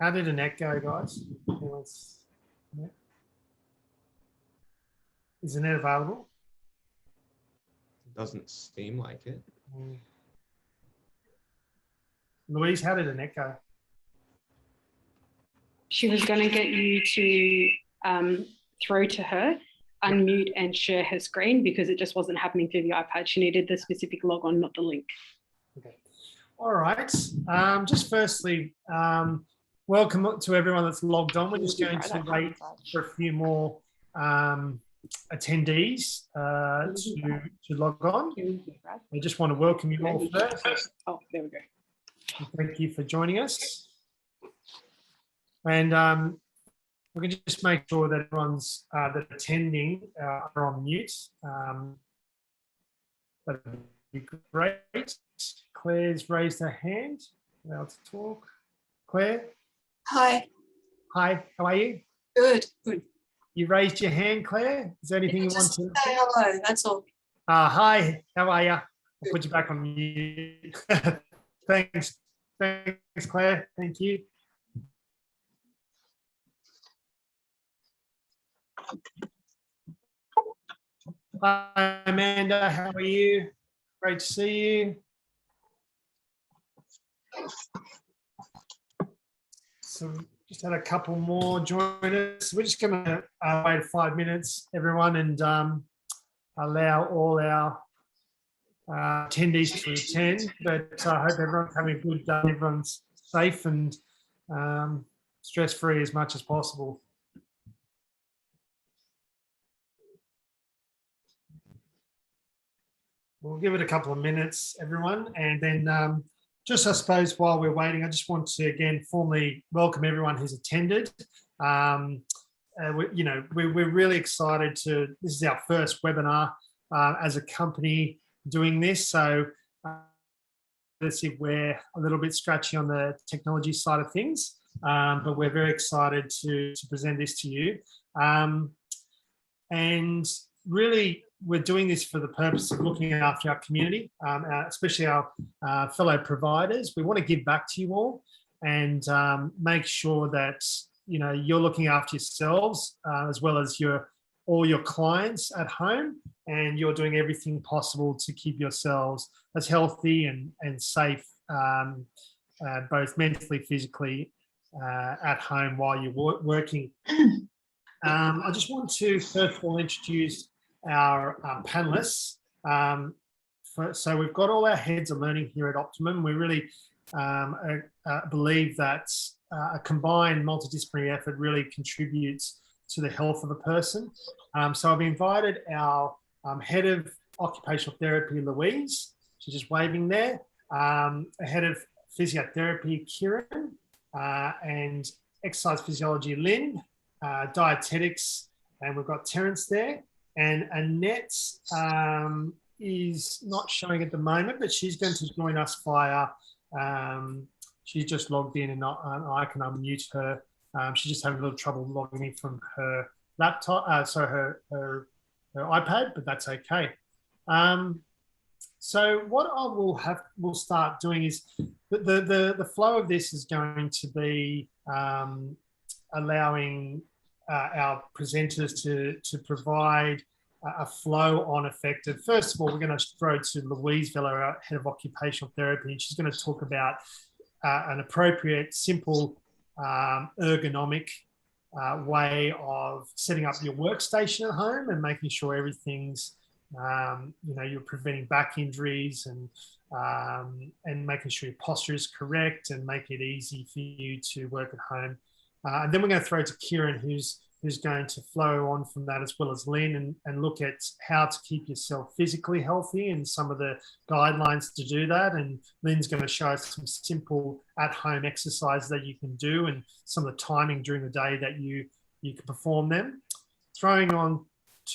How did Annette go, guys? Is Annette available? It doesn't seem like it. Louise, how did Annette go? She was going to get you to throw to her, unmute and share her screen because it just wasn't happening through the iPad. She needed the specific log on, not the link. Okay. All right. Just firstly, welcome to everyone that's logged on. We're just going to wait for a few more attendees to log on. I just want to welcome you all first. Oh, there we go. Thank you for joining us. And we can just make sure that everyone's that attending are on mute. That'd be great. Claire's raised her hand. Allowed to talk. Claire. Hi. Hi. How are you? Good. Good. You raised your hand, Claire. Is there anything you want to say hello? That's all. Hi. How are you? I'll put you back on mute. Thanks. Thanks, Claire. Thank you. Hi, Amanda. How are you? Great to see you. So just had a couple more join us. We're just going to wait 5 minutes, everyone, and allow all our attendees to attend. But I hope everyone's having a good day. Everyone's safe and stress-free as much as possible. We'll give it a couple of minutes, everyone, and then just, I suppose, while we're waiting, I just want to again formally welcome everyone who's attended. We're really excited to. This is our first webinar as a company doing this, so let's see, we're a little bit scratchy on the technology side of things, but we're very excited to present this to you, and really. We're doing this for the purpose of looking after our community, especially our fellow providers. We want to give back to you all and make sure that you're looking after yourselves as well as all your clients at home, and you're doing everything possible to keep yourselves as healthy and safe, both mentally, physically, at home while you're working. I just want to first of all introduce our panelists. So we've got all our heads of learning here at Optimum. We really believe that a combined multidisciplinary effort really contributes to the health of a person. So I've invited our head of occupational therapy, Louise. She's just waving there. A head of physiotherapy, Kieran, and exercise physiology, Lynn, dietetics, and we've got Terence there. And Annette is not showing at the moment, but she's going to join us via, she's just logged in and I can unmute her. She's just having a little trouble logging in from her laptop, her iPad, but that's okay. So what we'll start doing is the flow of this is going to be allowing our presenters to provide a flow-on effective. First of all, we're going to throw to Louise Vella, our head of occupational therapy, and she's going to talk about an appropriate, simple, ergonomic way of setting up your workstation at home and making sure everything's, you're preventing back injuries and making sure your posture is correct and making it easy for you to work at home. And then we're going to throw to Kieran, who's going to flow on from that, as well as Lynn, and look at how to keep yourself physically healthy and some of the guidelines to do that. And Lynn's going to show us some simple at-home exercises that you can do and some of the timing during the day that you can perform them. Throwing on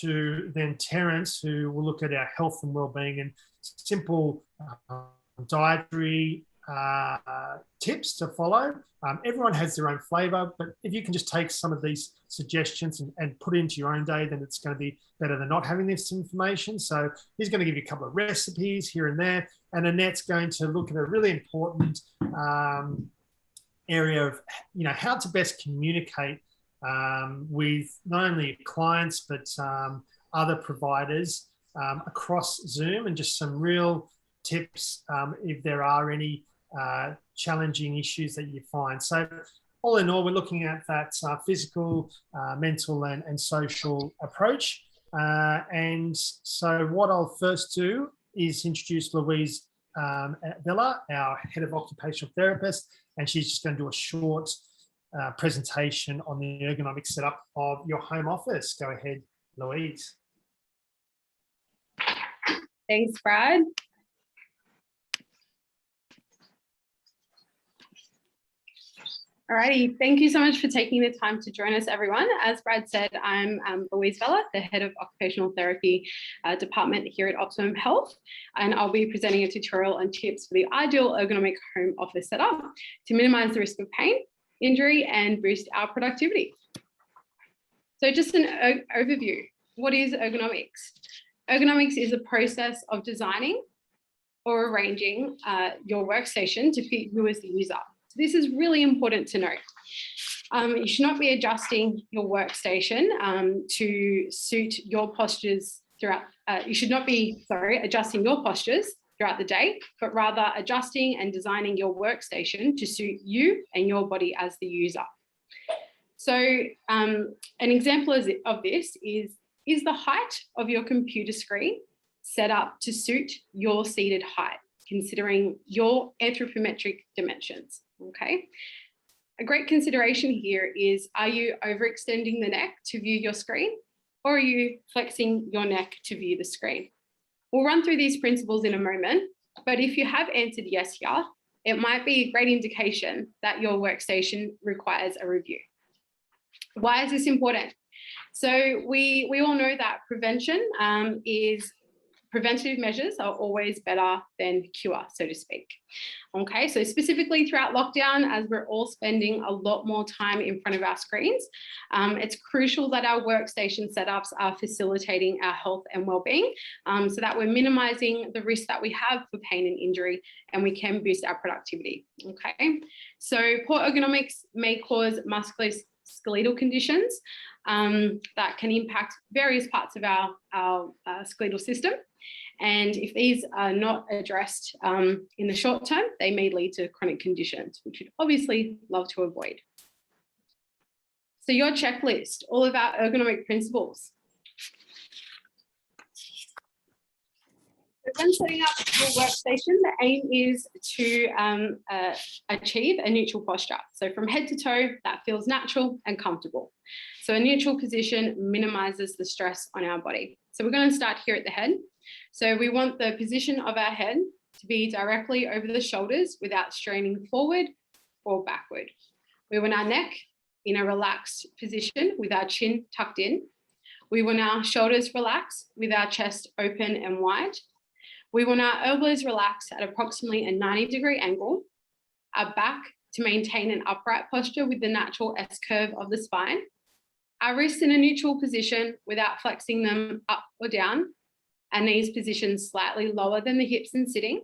to then Terence, who will look at our health and well-being and simple dietary tips to follow. Everyone has their own flavour, but if you can just take some of these suggestions and put it into your own day, then it's going to be better than not having this information. So he's going to give you a couple of recipes here and there, and Annette's going to look at a really important area of, how to best communicate with not only clients, but other providers across Zoom, and just some real tips if there are any challenging issues that you find. So all in all, we're looking at that physical, mental and social approach. And so what I'll first do is introduce Louise Vella, our Head of Occupational Therapist, and she's just going to do a short presentation on the ergonomic setup of your home office. Go ahead, Louise. Thanks, Brad. Alrighty, thank you so much for taking the time to join us, everyone. As Brad said, I'm Louise Vella, the Head of Occupational Therapy Department here at Optimum Health, and I'll be presenting a tutorial on tips for the ideal ergonomic home office setup to minimise the risk of pain, injury, and boost our productivity. So just an overview. What is ergonomics? Ergonomics is a process of designing or arranging your workstation to fit you as the user. This is really important to note. You should not be adjusting your workstation to suit your postures throughout. You should not be, adjusting your postures throughout the day, but rather adjusting and designing your workstation to suit you and your body as the user. So an example of this is the height of your computer screen set up to suit your seated height, considering your anthropometric dimensions? Okay. A great consideration here is, are you overextending the neck to view your screen, or are you flexing your neck to view the screen? We'll run through these principles in a moment, but if you have answered yes here, it might be a great indication that your workstation requires a review. Why is this important? So we all know that preventative measures are always better than cure, so to speak. Okay, so specifically throughout lockdown, as we're all spending a lot more time in front of our screens, it's crucial that our workstation setups are facilitating our health and well-being, so that we're minimizing the risk that we have for pain and injury, and we can boost our productivity. Okay, so poor ergonomics may cause musculoskeletal conditions that can impact various parts of our skeletal system. And if these are not addressed in the short term, they may lead to chronic conditions, which we'd obviously love to avoid. So your checklist, all of our ergonomic principles. So when setting up your workstation, the aim is to achieve a neutral posture. So from head to toe, that feels natural and comfortable. So a neutral position minimizes the stress on our body. So we're going to start here at the head. So we want the position of our head to be directly over the shoulders without straining forward or backward. We want our neck in a relaxed position with our chin tucked in. We want our shoulders relaxed with our chest open and wide. We want our elbows relaxed at approximately a 90-degree angle, our back to maintain an upright posture with the natural S-curve of the spine, our wrists in a neutral position without flexing them up or down, our knees positioned slightly lower than the hips and sitting,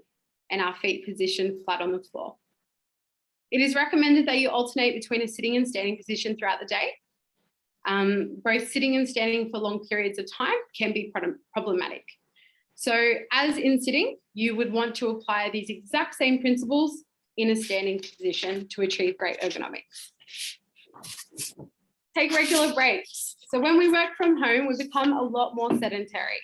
and our feet positioned flat on the floor. It is recommended that you alternate between a sitting and standing position throughout the day. Both sitting and standing for long periods of time can be problematic. So as in sitting, you would want to apply these exact same principles in a standing position to achieve great ergonomics. Take regular breaks. So when we work from home, we become a lot more sedentary.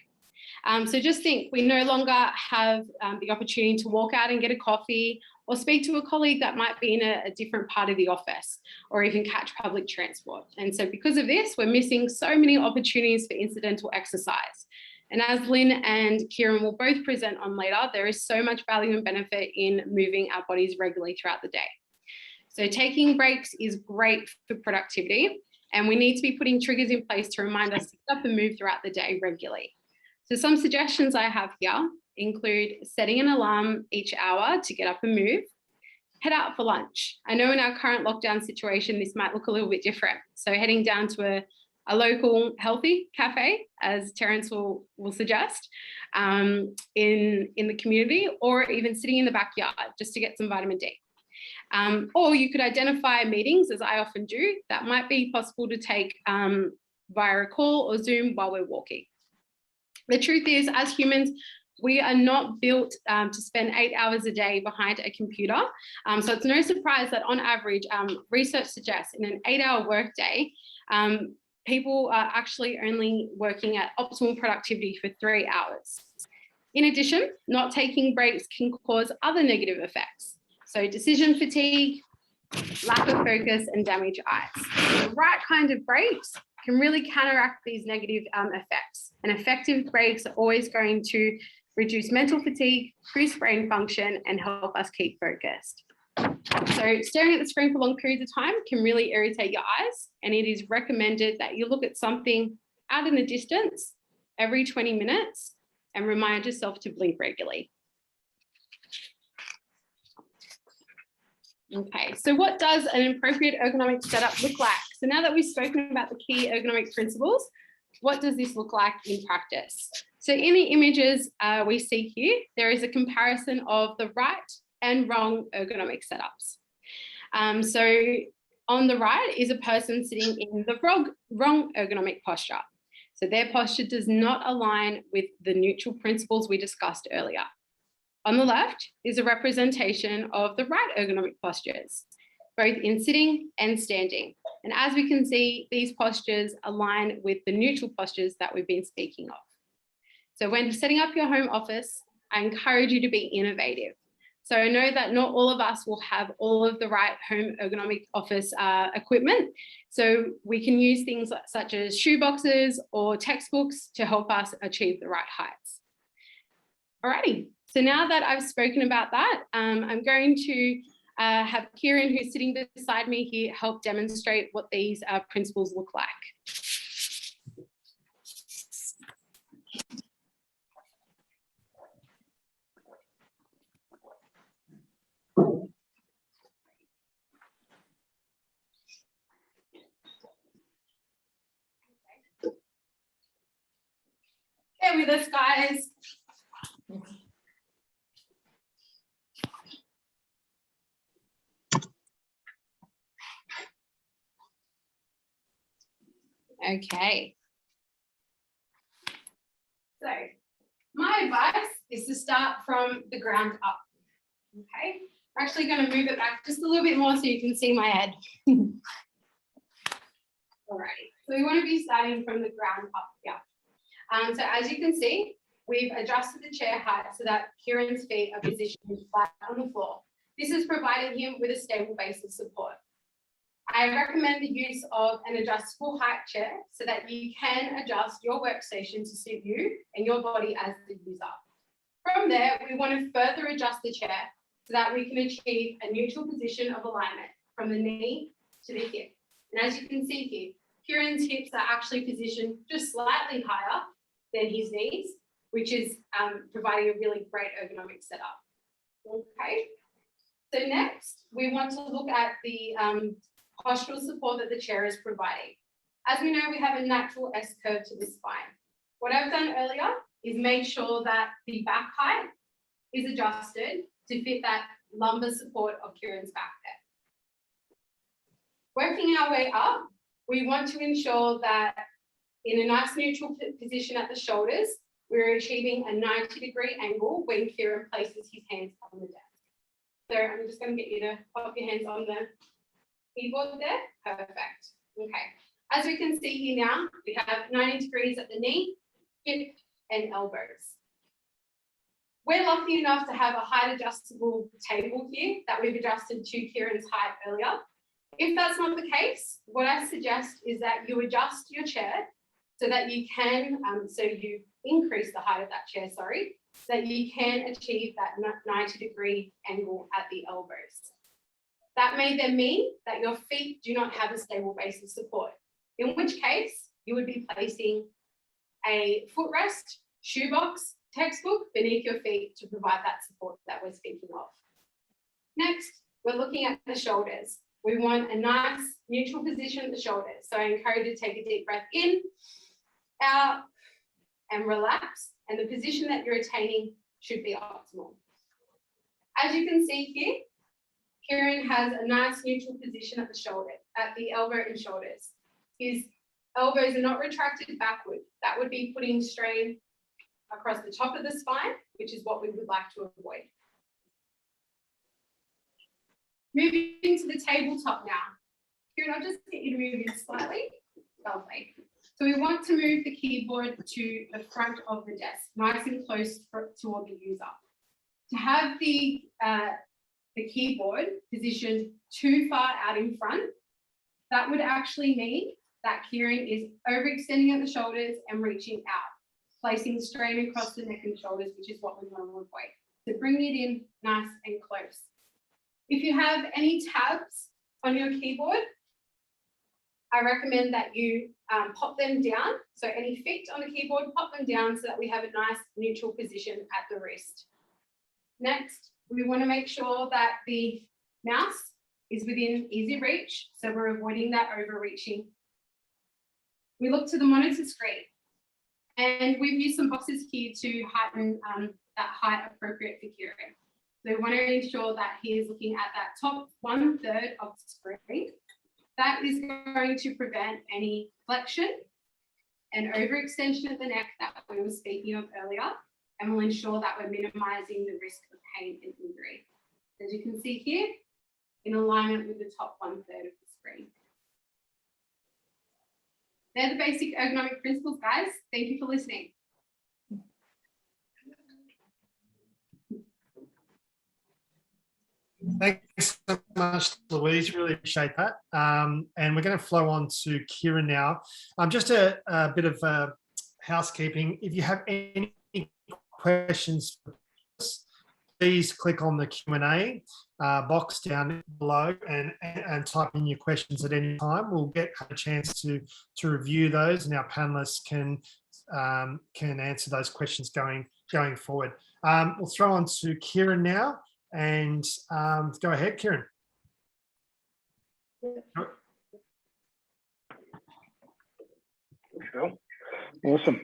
So just think, we no longer have the opportunity to walk out and get a coffee or speak to a colleague that might be in a different part of the office, or even catch public transport. And so because of this, we're missing so many opportunities for incidental exercise. And as Lynn and Kieran will both present on later, there is so much value and benefit in moving our bodies regularly throughout the day. So taking breaks is great for productivity, and we need to be putting triggers in place to remind us to get up and move throughout the day regularly. So some suggestions I have here include setting an alarm each hour to get up and move, head out for lunch. I know in our current lockdown situation, this might look a little bit different. So heading down to a local healthy cafe, as Terence will suggest, in the community, or even sitting in the backyard just to get some vitamin D. Or you could identify meetings, as I often do, that might be possible to take via a call or Zoom while we're walking. The truth is, as humans, we are not built to spend 8 hours a day behind a computer. So it's no surprise that on average, research suggests in an 8-hour workday, people are actually only working at optimal productivity for 3 hours. In addition, not taking breaks can cause other negative effects. So decision fatigue, lack of focus, and damaged eyes. The right kind of breaks can really counteract these negative effects. And effective breaks are always going to reduce mental fatigue, boost brain function, and help us keep focused. So staring at the screen for long periods of time can really irritate your eyes, and it is recommended that you look at something out in the distance every 20 minutes and remind yourself to blink regularly. Okay, so what does an appropriate ergonomic setup look like? So now that we've spoken about the key ergonomic principles, what does this look like in practice? So in the images we see here, there is a comparison of the right and wrong ergonomic setups. So on the right is a person sitting in the wrong ergonomic posture. So their posture does not align with the neutral principles we discussed earlier. On the left is a representation of the right ergonomic postures, both in sitting and standing. And as we can see, these postures align with the neutral postures that we've been speaking of. So when setting up your home office, I encourage you to be innovative. So I know that not all of us will have all of the right home ergonomic office equipment. So we can use things such as shoe boxes or textbooks to help us achieve the right heights. Alrighty, so now that I've spoken about that, I'm going to have Kieran, who's sitting beside me here, help demonstrate what these principles look like. Stay with us, guys. Okay. So my advice is to start from the ground up. Okay. I'm actually going to move it back just a little bit more so you can see my head. Alrighty. So we want to be starting from the ground up here. So as you can see, we've adjusted the chair height so that Kieran's feet are positioned flat on the floor. This is providing him with a stable base of support. I recommend the use of an adjustable height chair so that you can adjust your workstation to suit you and your body as the user. From there, we want to further adjust the chair so that we can achieve a neutral position of alignment from the knee to the hip. And as you can see here, Kieran's hips are actually positioned just slightly higher than his knees, which is providing a really great ergonomic setup. Okay, so next we want to look at the postural support that the chair is providing. As we know, we have a natural S-curve to the spine. What I've done earlier is made sure that the back height is adjusted to fit that lumbar support of Kieran's back there. Working our way up, we want to ensure that in a nice neutral position at the shoulders, we're achieving a 90-degree angle when Kieran places his hands on the desk. So I'm just going to get you to pop your hands on the keyboard there. Perfect. Okay. As we can see here now, we have 90 degrees at the knee, hip, and elbows. We're lucky enough to have a height adjustable table here that we've adjusted to Kieran's height earlier. If that's not the case, what I suggest is that you adjust your chair so that you can, you increase the height of that chair, so that you can achieve that 90-degree angle at the elbows. That may then mean that your feet do not have a stable base of support, in which case you would be placing a footrest, shoebox, textbook beneath your feet to provide that support that we're speaking of. Next, we're looking at the shoulders. We want a nice neutral position at the shoulders. So I encourage you to take a deep breath in, out, and relax. And the position that you're attaining should be optimal. As you can see here, Kieran has a nice neutral position at the shoulder, at the elbow and shoulders. His elbows are not retracted backward. That would be putting strain across the top of the spine, which is what we would like to avoid. Moving to the tabletop now. Kieran, I'll just get you to move in slightly. Lovely. So we want to move the keyboard to the front of the desk, nice and close toward the user. To have the keyboard positioned too far out in front, that would actually mean that Kieran is overextending at the shoulders and reaching out, placing strain across the neck and shoulders, which is what we want to avoid. So bring it in nice and close. If you have any tabs on your keyboard, I recommend that you pop them down. So any feet on the keyboard, pop them down so that we have a nice neutral position at the wrist. Next, we want to make sure that the mouse is within easy reach, so we're avoiding that overreaching. We look to the monitor screen, and we've used some boxes here to heighten that height appropriate for Kieran. So we want to ensure that he is looking at that top 1/3 of the screen. That is going to prevent any flexion and overextension of the neck that we were speaking of earlier, and will ensure that we're minimizing the risk of pain and injury. As you can see here, in alignment with the top 1/3 of the screen. They're the basic ergonomic principles, guys. Thank you for listening. Thanks so much, Louise. Really appreciate that. And we're going to flow on to Kieran now. Just a bit of housekeeping. If you have any questions, please click on the Q&A box down below and type in your questions at any time. We'll get a chance to review those, and our panelists can answer those questions going forward. We'll throw on to Kieran now, and go ahead, Kieran. Sure. Awesome.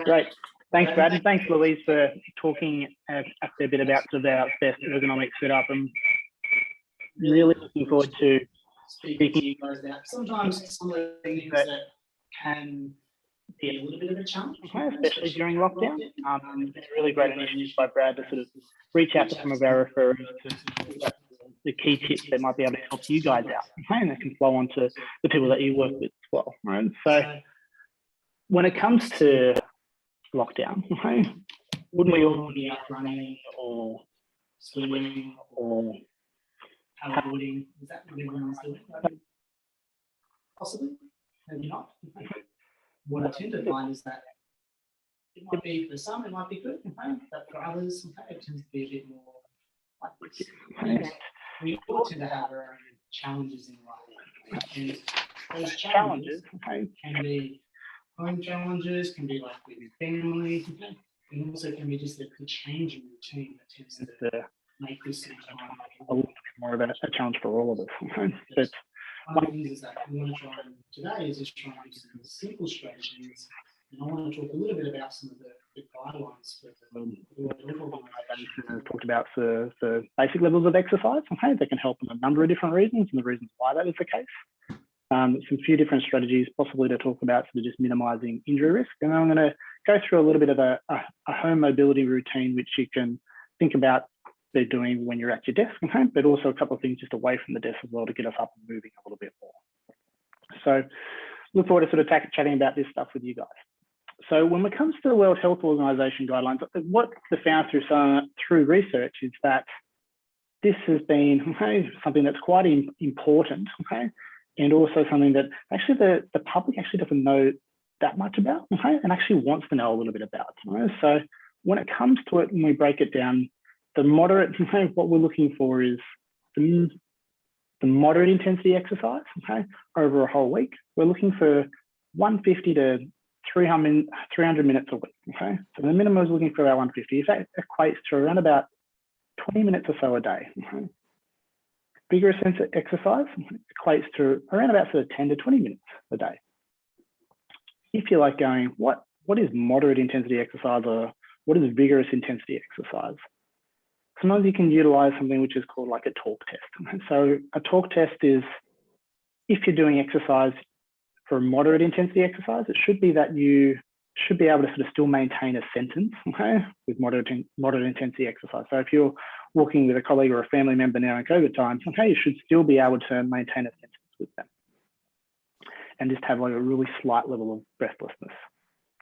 Great. Thanks, Brad, and thanks, Louise, for talking a fair bit about best ergonomic setup. I'm really looking forward to speaking to you guys about sometimes some of the things that can be a little bit of a challenge, especially during lockdown. It's been a really great initiative by Brad to sort of reach out to some of our referrers to the key tips that might be able to help you guys out, and that can flow on to the people that you work with as well. Right? So when it comes to lockdown, wouldn't we all be out running or swimming or paddleboarding? Is that what everyone's doing? Possibly, maybe not. What I tend to find is that it might be, for some, it might be good, but for others, it tends to be a bit more like this. And we all tend to have our own challenges in life. And those challenges can be home challenges, can be like with your family, and also can be just the change in routine that tends to make this time a little bit more of a challenge for all of us. But one of the things is that we want to try today is just try and do some simple strategies, and I want to talk a little bit about some of the guidelines for the organization. Talked about the basic levels of exercise, that can help in a number of different reasons, and the reasons why that is the case. Some few different strategies possibly to talk about, sort of just minimizing injury risk. And I'm going to go through a little bit of a home mobility routine, which you can think about doing when you're at your desk, but also a couple of things just away from the desk as well to get us up and moving a little bit more. So look forward to sort of chatting about this stuff with you guys. So when it comes to the World Health Organization guidelines, what they found through research is that this has been something that's quite important, and also something that actually the public actually doesn't know that much about, and actually wants to know a little bit about. So when it comes to it, and we break it down, the moderate, what we're looking for is the moderate intensity exercise, over a whole week. We're looking for 150 to 300 minutes a week, So the minimum is looking for about 150. That equates to around about 20 minutes or so a day. Vigorous exercise equates to around about sort of 10 to 20 minutes a day. If you're like going, what is moderate intensity exercise, or what is vigorous intensity exercise? Sometimes you can utilize something which is called like a talk test. So a talk test is, if you're doing exercise for a moderate intensity exercise, it should be that you should be able to sort of still maintain a sentence, okay, with moderate intensity exercise. So if you're walking with a colleague or a family member now in COVID times, okay, you should still be able to maintain a sentence with them and just have like a really slight level of breathlessness.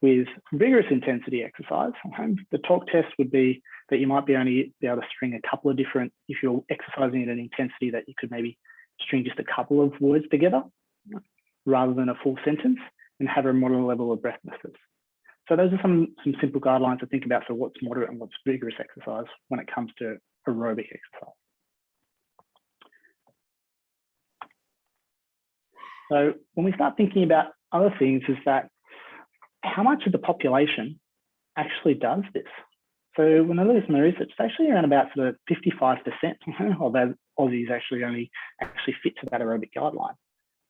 With vigorous intensity exercise, okay, the talk test would be that you might only be able to string a couple of different, if you're exercising at an intensity that you could maybe string just a couple of words together rather than a full sentence, and have a moderate level of breathlessness. So those are some simple guidelines to think about for what's moderate and what's vigorous exercise when it comes to aerobic exercise. So when we start thinking about other things, is that how much of the population actually does this? So when I look at some research, it's actually around about sort of 55% of Aussies actually fit to that aerobic guideline.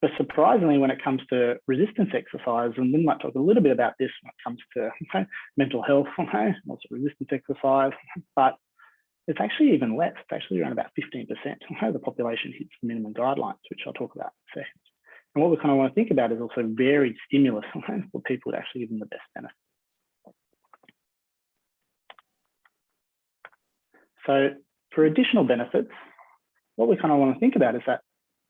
But surprisingly, when it comes to resistance exercise, and we might talk a little bit about this when it comes to mental health, also resistance exercise, but it's actually even less. It's actually around about 15% of the population hits the minimum guidelines, which I'll talk about in a second. And what we kind of want to think about is also varied stimulus for people to actually give them the best benefit. So for additional benefits, what we kind of want to think about is that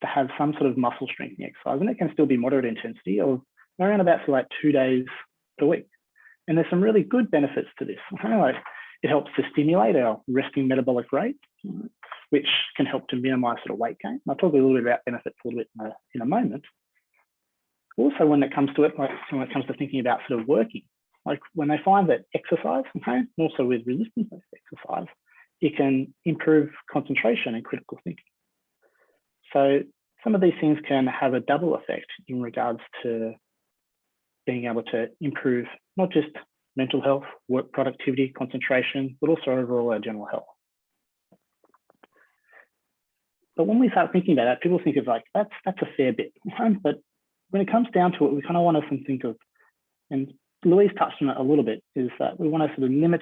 to have some sort of muscle strengthening exercise, and it can still be moderate intensity, of around about for like 2 days per week. And there's some really good benefits to this. Like it helps to stimulate our resting metabolic rate, which can help to minimize sort of weight gain. I'll talk a little bit about benefits a little bit in a moment. Also, when it comes to it, like when it comes to thinking about sort of working, like when they find that exercise, and also with resistance exercise, it can improve concentration and critical thinking. So some of these things can have a double effect in regards to being able to improve not just mental health, work productivity, concentration, but also overall our general health. But when we start thinking about that, people think of like, that's a fair bit. But when it comes down to it, we kind of want to think of, and Louise touched on it a little bit, is that we want to sort of limit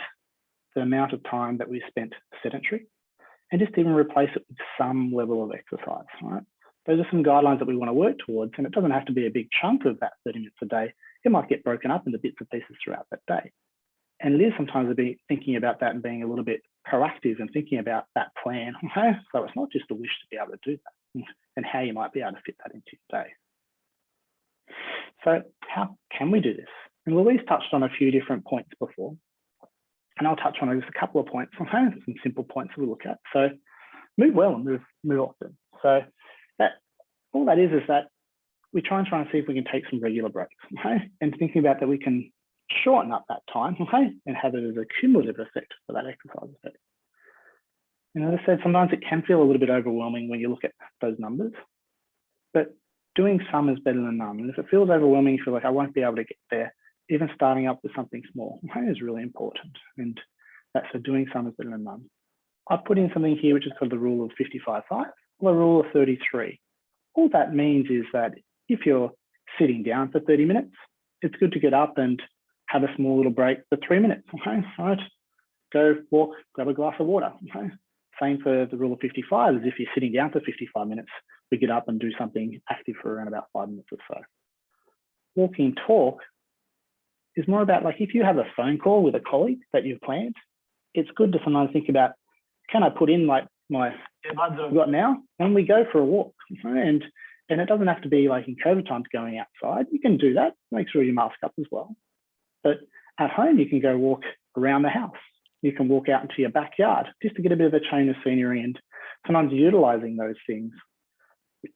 the amount of time that we spent sedentary and just even replace it with some level of exercise, right? Those are some guidelines that we want to work towards, and it doesn't have to be a big chunk of that 30 minutes a day. It might get broken up into bits and pieces throughout that day. And it is sometimes to be thinking about that and being a little bit proactive and thinking about that plan. Okay? So it's not just a wish to be able to do that and how you might be able to fit that into your day. So how can we do this? And Louise touched on a few different points before, and I'll touch on just a couple of points. Okay? Some simple points we look at. So move well and move often. So all that is that we try and see if we can take some regular breaks, okay? And thinking about that we can shorten up that time, okay? And have it as a cumulative effect for that exercise effect. And as I said, sometimes it can feel a little bit overwhelming when you look at those numbers, but doing some is better than none. And if it feels overwhelming, you feel like I won't be able to get there, even starting up with something small, okay, is really important. And that's so doing some is better than none. I've put in something here which is called the rule of 55-5, or the rule of 33. All that means is that if you're sitting down for 30 minutes, it's good to get up and have a small little break for 3 minutes, okay? All right, go walk, grab a glass of water, okay? Same for the rule of 55, is if you're sitting down for 55 minutes, we get up and do something active for around about 5 minutes or so. Walking talk is more about like if you have a phone call with a colleague that you've planned, it's good to sometimes think about, can I put in like my earbuds that I've got now, and we go for a walk, okay? And it doesn't have to be like in COVID times going outside. You can do that, make sure you mask up as well. But at home, you can go walk around the house. You can walk out into your backyard just to get a bit of a change of scenery, and sometimes utilizing those things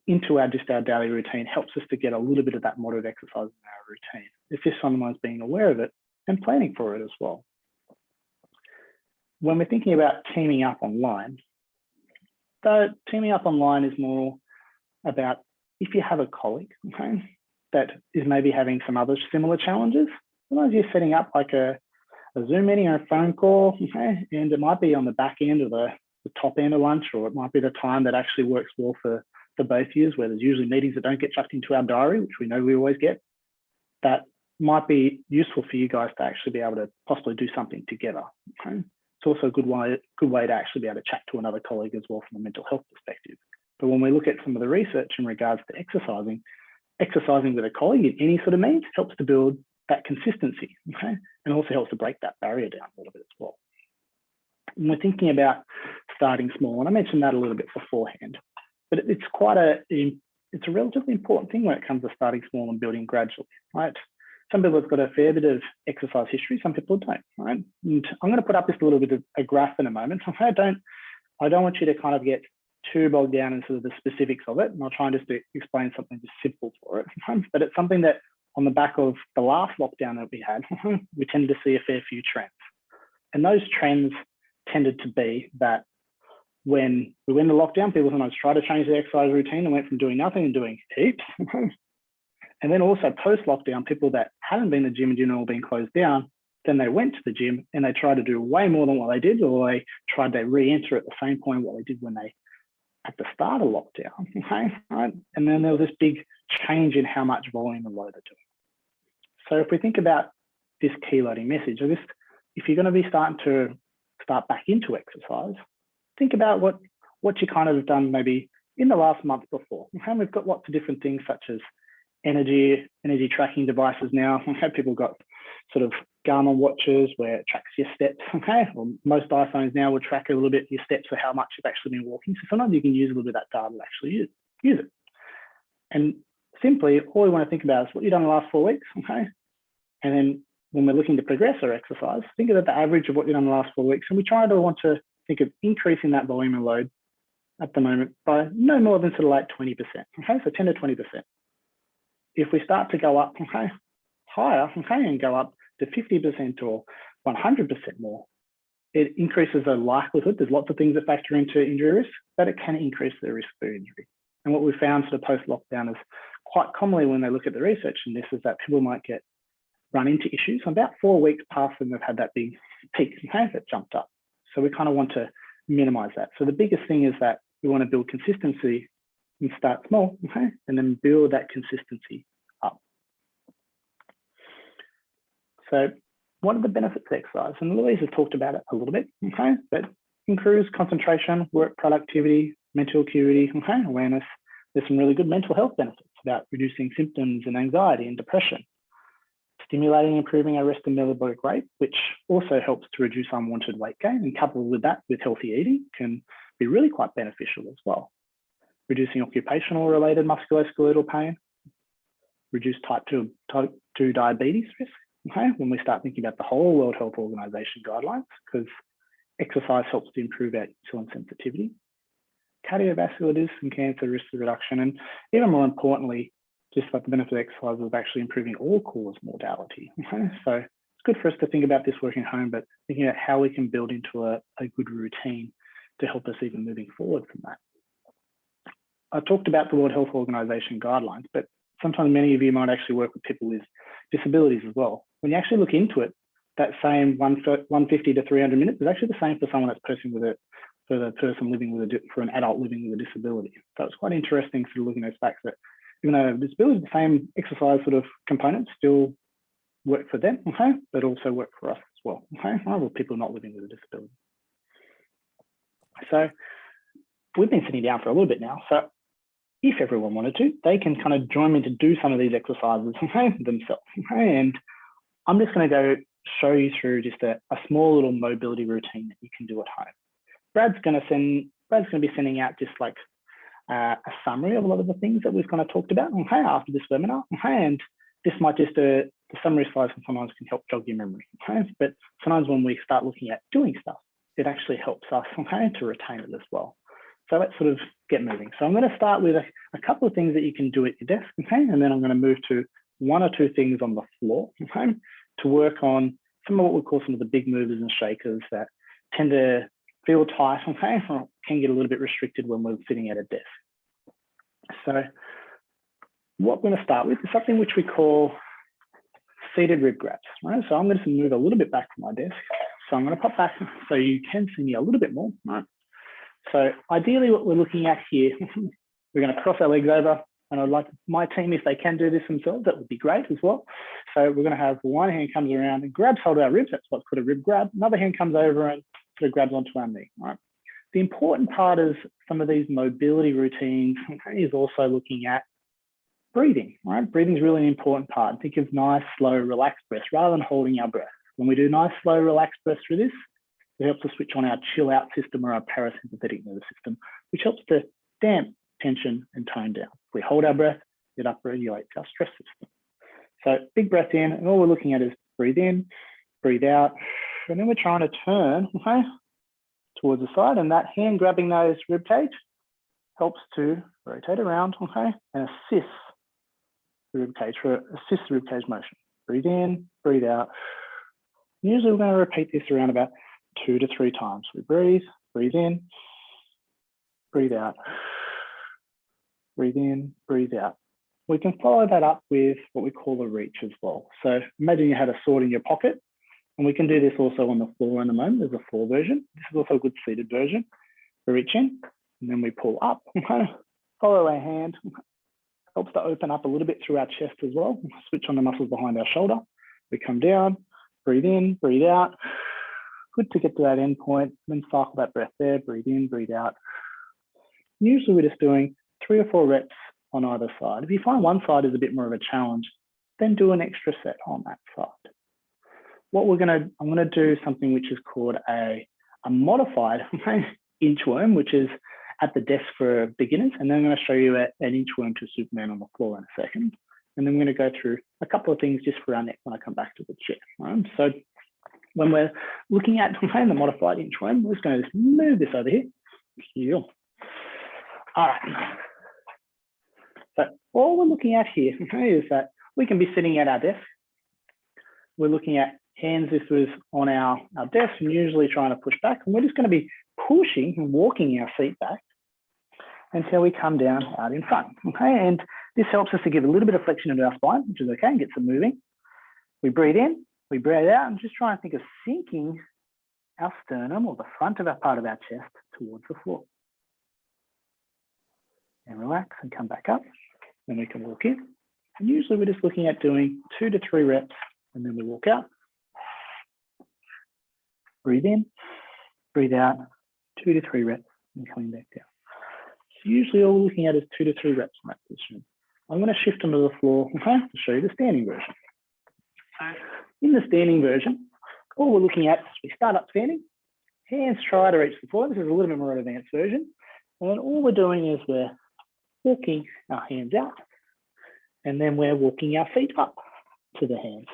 into our daily routine helps us to get a little bit of that moderate exercise in our routine. It's just sometimes being aware of it and planning for it as well. When we're thinking about teaming up online, so teaming up online is more about if you have a colleague, okay, that is maybe having some other similar challenges, sometimes you're setting up like a Zoom meeting or a phone call, okay, and it might be on the back end or the top end of lunch, or it might be the time that actually works well for both of you, where there's usually meetings that don't get chucked into our diary, which we know we always get. That might be useful for you guys to actually be able to possibly do something together. Okay? It's also a good way to actually be able to chat to another colleague as well from a mental health perspective. But when we look at some of the research in regards to exercising with a colleague in any sort of means helps to build that consistency, okay? And also helps to break that barrier down a little bit as well. And we're thinking about starting small, and I mentioned that a little bit beforehand, but it's a relatively important thing when it comes to starting small and building gradually, right? Some people have got a fair bit of exercise history, some people don't, right? And I'm going to put up just a little bit of a graph in a moment. I don't want you to kind of get too bogged down into the specifics of it, and I'll try and just explain something just simple for it. But it's something that on the back of the last lockdown that we had, we tended to see a fair few trends. And those trends tended to be that when we went into lockdown, people sometimes try to change their exercise routine and went from doing nothing and doing heaps. And then also post-lockdown, people that hadn't been to the gym and didn't all been closed down, then they went to the gym and they tried to do way more than what they did, or they tried to re-enter at the same point what they did when they at the start of lockdown, okay, right? And then there was this big change in how much volume and load they're doing. So if we think about this key loading message, or this, if you're going to be starting to start back into exercise, think about what you kind of have done maybe in the last month before. Okay? We've got lots of different things such as energy tracking devices now. Okay? People got sort of Garmin watches where it tracks your steps. Okay, well, most iPhones now will track a little bit your steps or how much you've actually been walking. So sometimes you can use a little bit of that data to actually use it. And simply, all we want to think about is what you've done the last 4 weeks. Okay, and then when we're looking to progress our exercise, think about the average of what you've done the last 4 weeks, and we try to want to think of increasing that volume and load at the moment by no more than sort of like 20%. Okay, so 10 to 20%. If we start to go up, okay, higher, okay, and go up to 50% or 100% more, it increases the likelihood. There's lots of things that factor into injury risk, but it can increase the risk for injury. And what we found sort of post-lockdown is quite commonly when they look at the research in this is that people might run into issues about 4 weeks past when they've had that big peak, okay, that jumped up. So we kind of want to minimize that. So the biggest thing is that we want to build consistency and start small, okay, and then build that consistency up. So what are the benefits of exercise? And Louise has talked about it a little bit, okay, but improves concentration, work productivity, mental acuity, okay, awareness. There's some really good mental health benefits about reducing symptoms and anxiety and depression, stimulating and improving our rest and metabolic rate, which also helps to reduce unwanted weight gain, and coupled with that with healthy eating can be really quite beneficial as well. Reducing occupational related musculoskeletal pain, reduce type 2 diabetes risk, okay, when we start thinking about the whole World Health Organization guidelines, because exercise helps to improve our insulin sensitivity, cardiovascular disease and cancer risk reduction, and even more importantly, just like the benefit of exercise of actually improving all-cause mortality. Okay? So it's good for us to think about this working at home, but thinking about how we can build into a good routine to help us even moving forward from that. I talked about the World Health Organization guidelines, but sometimes many of you might actually work with people with disabilities as well. When you actually look into it, that same 150 to 300 minutes is actually the same for someone for an adult living with a disability. So it's quite interesting sort of looking at those facts that even though disability, the same exercise sort of components still work for them, okay, but also work for us as well, okay, or people not living with a disability. So we've been sitting down for a little bit now. So if everyone wanted to, they can kind of join me to do some of these exercises, okay, themselves. Okay? And I'm just going to go show you through just a small little mobility routine that you can do at home. Brad's going to be sending out just like a summary of a lot of the things that we've kind of talked about, okay, after this webinar. Okay? And this might just the summary slides sometimes can help jog your memory. Okay? But sometimes when we start looking at doing stuff, it actually helps us, okay, to retain it as well. So let's sort of get moving. So I'm going to start with a couple of things that you can do at your desk, okay? And then I'm going to move to 1 or 2 things on the floor, okay, to work on some of what we call some of the big movers and shakers that tend to feel tight, okay, or can get a little bit restricted when we're sitting at a desk. So what we're going to start with is something which we call seated rib grabs, right? So I'm going to move a little bit back from my desk. So I'm going to pop back so you can see me a little bit more, right? So ideally what we're looking at here, we're going to cross our legs over, And I'd like my team, if they can do this themselves, that would be great as well. So we're going to have one hand comes around and grabs hold of our ribs. That's what's called a rib grab. Another hand comes over and sort of grabs onto our knee. Right. The important part of some of these mobility routines is also looking at breathing. Right. Breathing is really an important part. Think of nice, slow, relaxed breaths rather than holding our breath. When we do nice, slow, relaxed breaths through this, it helps us switch on our chill out system or our parasympathetic nervous system, which helps to damp tension and tone down. If we hold our breath, it upregulates our stress system. So big breath in, and all we're looking at is breathe in, breathe out, and then we're trying to turn towards the side, and that hand grabbing those rib cage helps to rotate around, and assist the rib cage motion. Breathe in, breathe out. Usually we're going to repeat this around about 2 to 3 times. We breathe in, breathe out, breathe in, breathe out. We can follow that up with what we call a reach as well. So imagine you had a sword in your pocket, and we can do this also on the floor in a moment. There's a floor version. This is also a good seated version. We reach in, and then we pull up, follow our hand. Helps to open up a little bit through our chest as well. Switch on the muscles behind our shoulder. We come down, breathe in, breathe out. Good to get to that end point, then cycle that breath there, breathe in, breathe out. Usually we're just doing 3 or 4 reps on either side. If you find one side is a bit more of a challenge, then do an extra set on that side. I'm gonna do something which is called a modified inchworm, which is at the desk for beginners. And then I'm gonna show you an inchworm to Superman on the floor in a second. And then we're gonna go through a couple of things just for our neck when I come back to the chair. Right? So when we're looking at the modified inchworm, we're just going to move this over here. All right. So all we're looking at here is that we can be sitting at our desk. We're looking at hands. This was on our desk and usually trying to push back. And we're just going to be pushing and walking our feet back until we come down out in front. And this helps us to give a little bit of flexion into our spine, which is okay, and gets it moving. We breathe in. We breathe out and just try and think of sinking our sternum or the front of our part of our chest towards the floor. And relax and come back up. Then we can walk in. And usually we're just looking at doing 2 to 3 reps and then we walk out. Breathe in, breathe out, 2 to 3 reps and coming back down. So usually all we're looking at is 2 to 3 reps in that position. I'm going to shift onto the floor to show you the standing version. In the standing version, all we're looking at is we start up standing, hands try to reach the floor. This is a little bit more advanced version. And then all we're doing is we're walking our hands out, and then we're walking our feet up to the hands.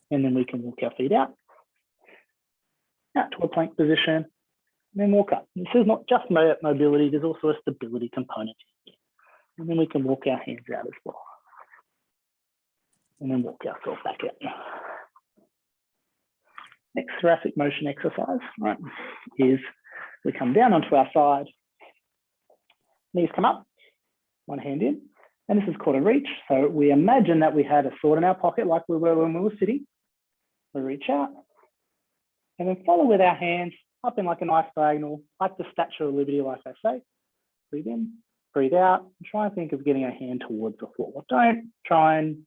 And then we can walk our feet out to a plank position, and then walk up. This is not just mobility, there's also a stability component here. And then we can walk our hands out as well. And then walk ourselves back out. Next thoracic motion exercise, right, is we come down onto our side, knees come up, one hand in, and this is called a reach. So we imagine that we had a sword in our pocket like we were when we were sitting. We reach out, and then follow with our hands up in like a nice diagonal, like the Statue of Liberty, like I say. Breathe in, breathe out, and try and think of getting our hand towards the floor. Don't try and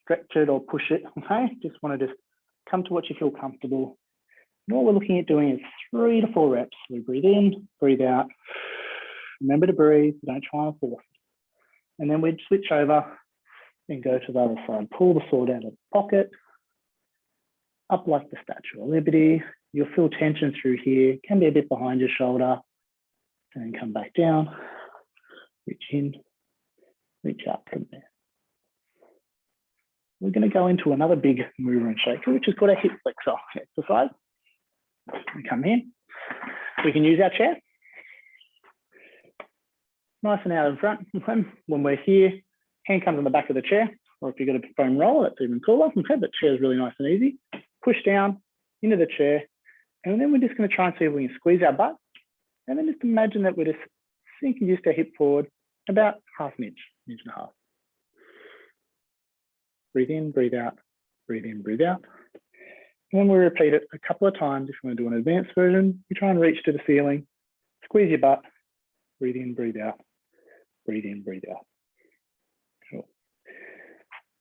stretch it or push it, okay? Just want to just come to what you feel comfortable. And all we're looking at doing is 3 to 4 reps. We breathe in, breathe out. Remember to breathe, don't try and force it. And then we'd switch over and go to the other side. Pull the sword out of the pocket, up like the Statue of Liberty. You'll feel tension through here, can be a bit behind your shoulder, and then come back down, reach in, reach out from there. We're going to go into another big mover and shaker, which is called a hip flexor exercise. We come in, we can use our chair. Nice and out in front. When we're here, hand comes on the back of the chair, or if you've got a foam roller, that's even cooler. Okay, but chair is really nice and easy. Push down into the chair, and then we're just going to try and see if we can squeeze our butt. And then just imagine that we're just sinking just our hip forward about half an inch, inch and a half. Breathe in, breathe out, breathe in, breathe out. And then we repeat it a couple of times. If you want to do an advanced version, you try and reach to the ceiling, squeeze your butt, breathe in, breathe out, breathe in, breathe out. Cool.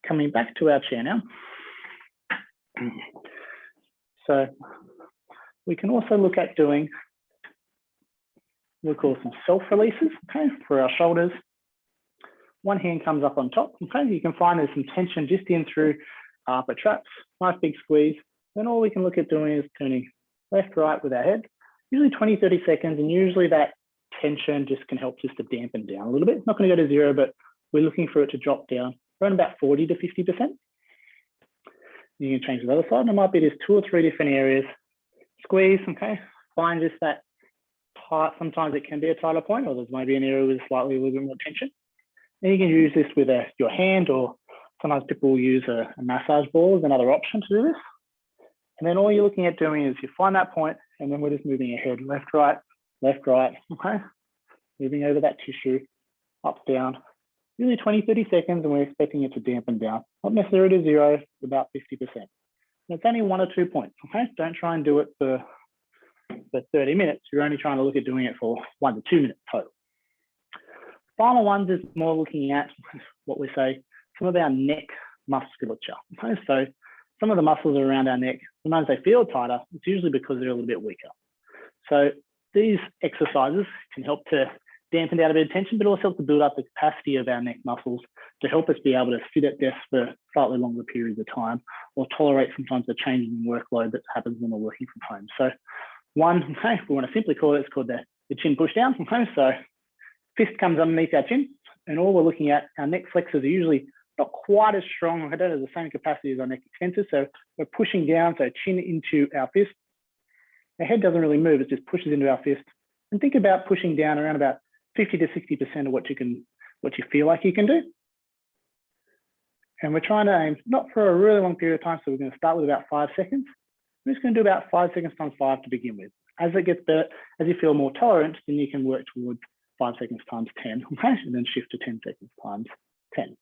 Coming back to our chair now. So we can also look at doing, we'll call some self-releases, okay, for our shoulders. One hand comes up on top, okay? You can find there's some tension just in through upper traps, nice big squeeze. Then all we can look at doing is turning left, right with our head, usually 20, 30 seconds, and usually that tension just can help just to dampen down a little bit. It's not going to go to zero, but we're looking for it to drop down around about 40 to 50%. You can change to the other side, and it might be just 2 or 3 different areas. Squeeze, okay? Find just that tight, sometimes it can be a tighter point, or there's maybe an area with slightly a little bit more tension. And you can use this with your hand, or sometimes people will use a massage ball as another option to do this. And then all you're looking at doing is you find that point, and then we're just moving your head left, right, okay? Moving over that tissue, up, down, really 20, 30 seconds, and we're expecting it to dampen down. Not necessarily to zero, about 50%. And it's only 1 or 2 points, okay? Don't try and do it for 30 minutes. You're only trying to look at doing it for 1 to 2 minutes total. Final ones is more looking at what we say, some of our neck musculature, okay? So some of the muscles around our neck, sometimes they feel tighter. It's usually because they're a little bit weaker. So these exercises can help to dampen down a bit of tension, but also help to build up the capacity of our neck muscles to help us be able to sit at desk for slightly longer periods of time, or tolerate sometimes the change in workload that happens when we're working from home. So one, okay, if we want to simply call it, it's called the chin push down. Okay, so fist comes underneath our chin, and all we're looking at, our neck flexors are usually not quite as strong. I don't have the same capacity as our neck extensors. So we're pushing down, so chin into our fist. Our head doesn't really move, it just pushes into our fist. And think about pushing down around about 50 to 60% of what you feel like you can do. And we're trying to aim not for a really long period of time, so we're going to start with about 5 seconds. We're just going to do about 5 seconds times 5 to begin with. As it gets better, as you feel more tolerant, then you can work towards 5 seconds times 10, okay? And then shift to 10 seconds times 10.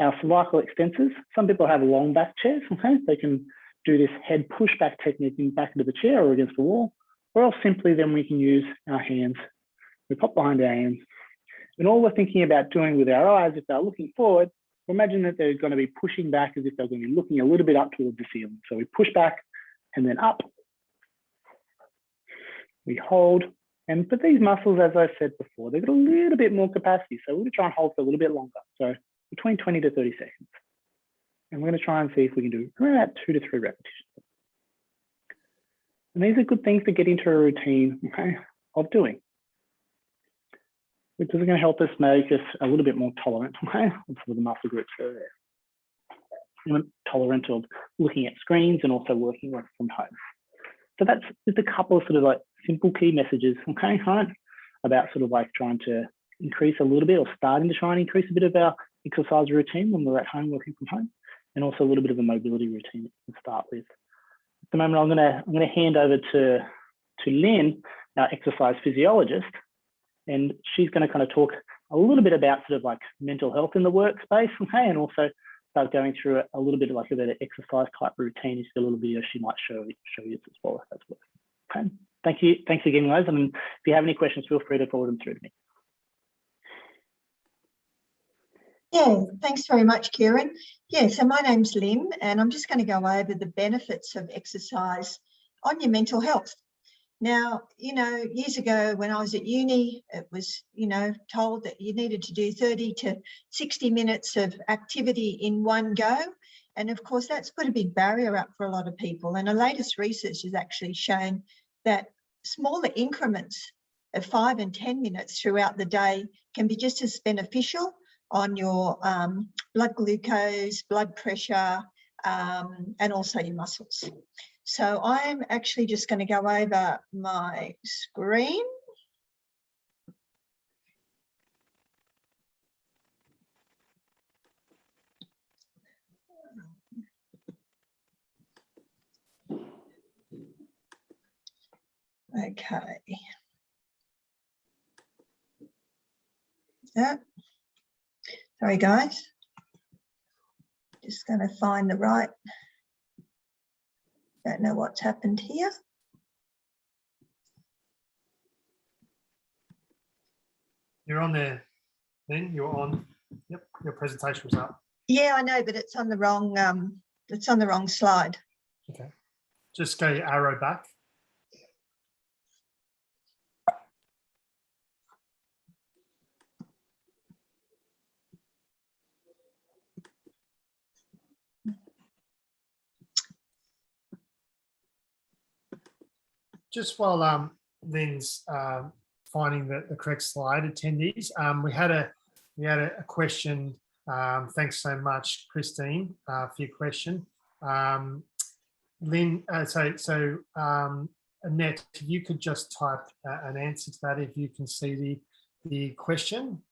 Our cervical extensors, some people have long back chairs, okay? They can do this head pushback technique in back into the chair or against the wall, or else simply then we can use our hands. We pop behind our hands. And all we're thinking about doing with our eyes, if they're looking forward, imagine that they're going to be pushing back as if they're going to be looking a little bit up towards the ceiling. So we push back and then up. We hold. And for these muscles, as I said before, they've got a little bit more capacity. So we're going to try and hold for a little bit longer. So between 20 to 30 seconds. And we're going to try and see if we can do around 2 to 3 repetitions. And these are good things to get into a routine, okay, of doing, which is going to help us make us a little bit more tolerant, okay, of some of the muscle groups that are there. And tolerant of looking at screens and also working from home. So that's just a couple of sort of like simple key messages, okay, right, about sort of like trying to increase a little bit, or starting to try and increase a bit of our exercise routine when we're at home working from home, and also a little bit of a mobility routine that we can start with. At the moment, I'm going to hand over to Lynn, our exercise physiologist, and she's going to kind of talk a little bit about sort of like mental health in the workspace, okay, and also start going through a little bit of like an exercise type routine. It's a little video she might show you as well, if that's what. Okay, thank you. Thanks again, guys. And if you have any questions, feel free to forward them through to me. Yeah, thanks very much, Kieran. Yeah, so my name's Lynn, and I'm just going to go over the benefits of exercise on your mental health. Now, you know, years ago when I was at uni, it was, you know, told that you needed to do 30 to 60 minutes of activity in one go. And of course, that's put a big barrier up for a lot of people. And the latest research has actually shown that smaller increments of 5 and 10 minutes throughout the day can be just as beneficial on your blood glucose, blood pressure, and also your muscles. So I'm actually just going to go over my screen. Okay. Yeah. Sorry, guys. Just going to find the right. Don't know what's happened here. You're on there. Then you're on. Yep, your presentation was up. Yeah, I know, but it's on the wrong slide. Okay. Just go your arrow back. Just while Lynn's finding the correct slide, attendees, we had a question. Thanks so much, Christine, for your question. Lynn, Annette, if you could just type an answer to that, if you can see the question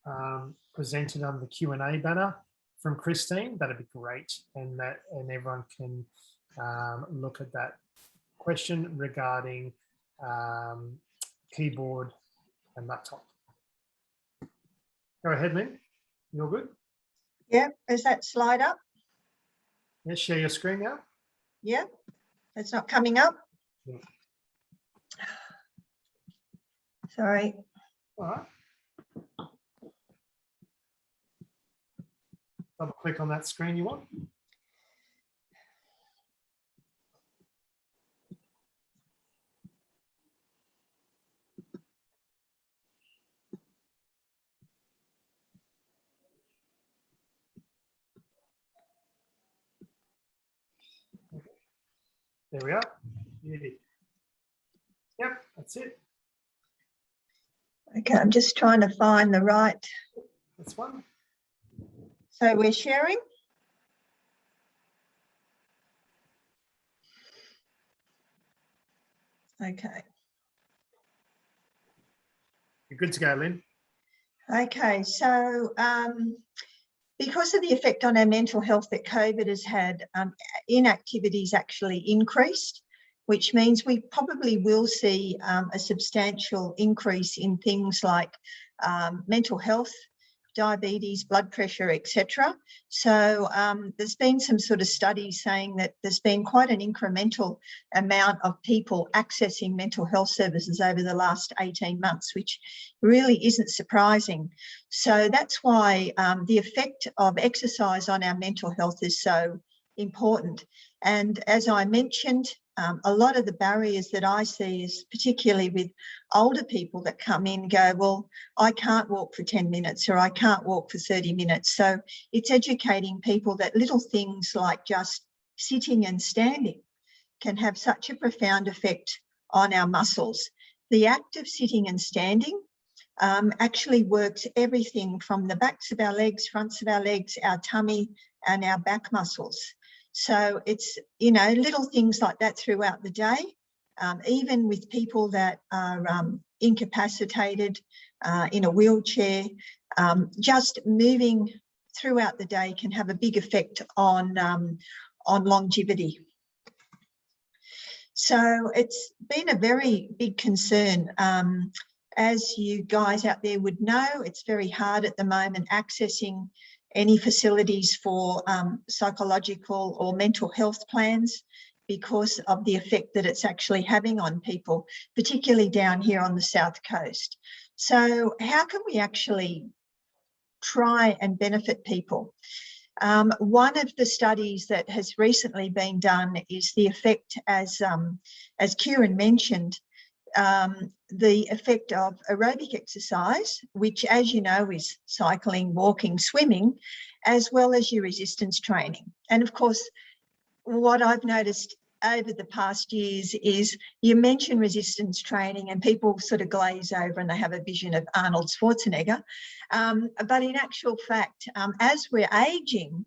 presented on the Q&A banner from Christine, that'd be great, and everyone can look at that question regarding keyboard and laptop. Go ahead, Lynn. You're good? Yeah, is that slide up? Yeah, share your screen now. Yeah, it's not coming up. Yeah. Sorry. All right. Double click on that screen you want. There we are. Yep, that's it. Okay, I'm just trying to find the right. That's one. So we're sharing. Okay. You're good to go, Lynn. Okay, so because of the effect on our mental health that COVID has had, inactivity's actually increased, which means we probably will see a substantial increase in things like mental health, diabetes, blood pressure, etc. So there's been some sort of studies saying that there's been quite an incremental amount of people accessing mental health services over the last 18 months, which really isn't surprising. So that's why the effect of exercise on our mental health is so important. And as I mentioned, a lot of the barriers that I see is particularly with older people that come in and go, well, I can't walk for 10 minutes or I can't walk for 30 minutes. So it's educating people that little things like just sitting and standing can have such a profound effect on our muscles. The act of sitting and standing actually works everything from the backs of our legs, fronts of our legs, our tummy and our back muscles. So it's, you know, little things like that throughout the day, even with people that are incapacitated in a wheelchair, just moving throughout the day can have a big effect on longevity. So it's been a very big concern. As you guys out there would know, it's very hard at the moment accessing any facilities for psychological or mental health plans because of the effect that it's actually having on people, particularly down here on the South Coast. So how can we actually try and benefit people? One of the studies that has recently been done is the effect, as Kieran mentioned, the effect of aerobic exercise, which, as you know, is cycling, walking, swimming, as well as your resistance training. And of course, what I've noticed over the past years is you mention resistance training and people sort of glaze over and they have a vision of Arnold Schwarzenegger. But in actual fact, as we're aging,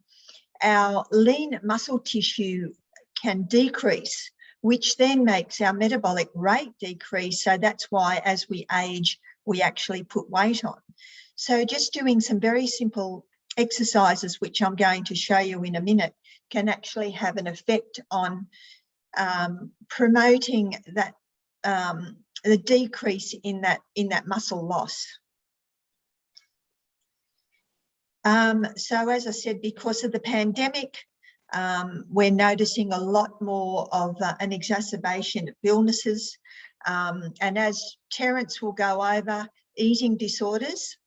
our lean muscle tissue can decrease, which then makes our metabolic rate decrease. So that's why as we age, we actually put weight on. So just doing some very simple exercises, which I'm going to show you in a minute, can actually have an effect on promoting that the decrease in that muscle loss. So as I said, because of the pandemic, we're noticing a lot more of an exacerbation of illnesses. And as Terence will go over, eating disorders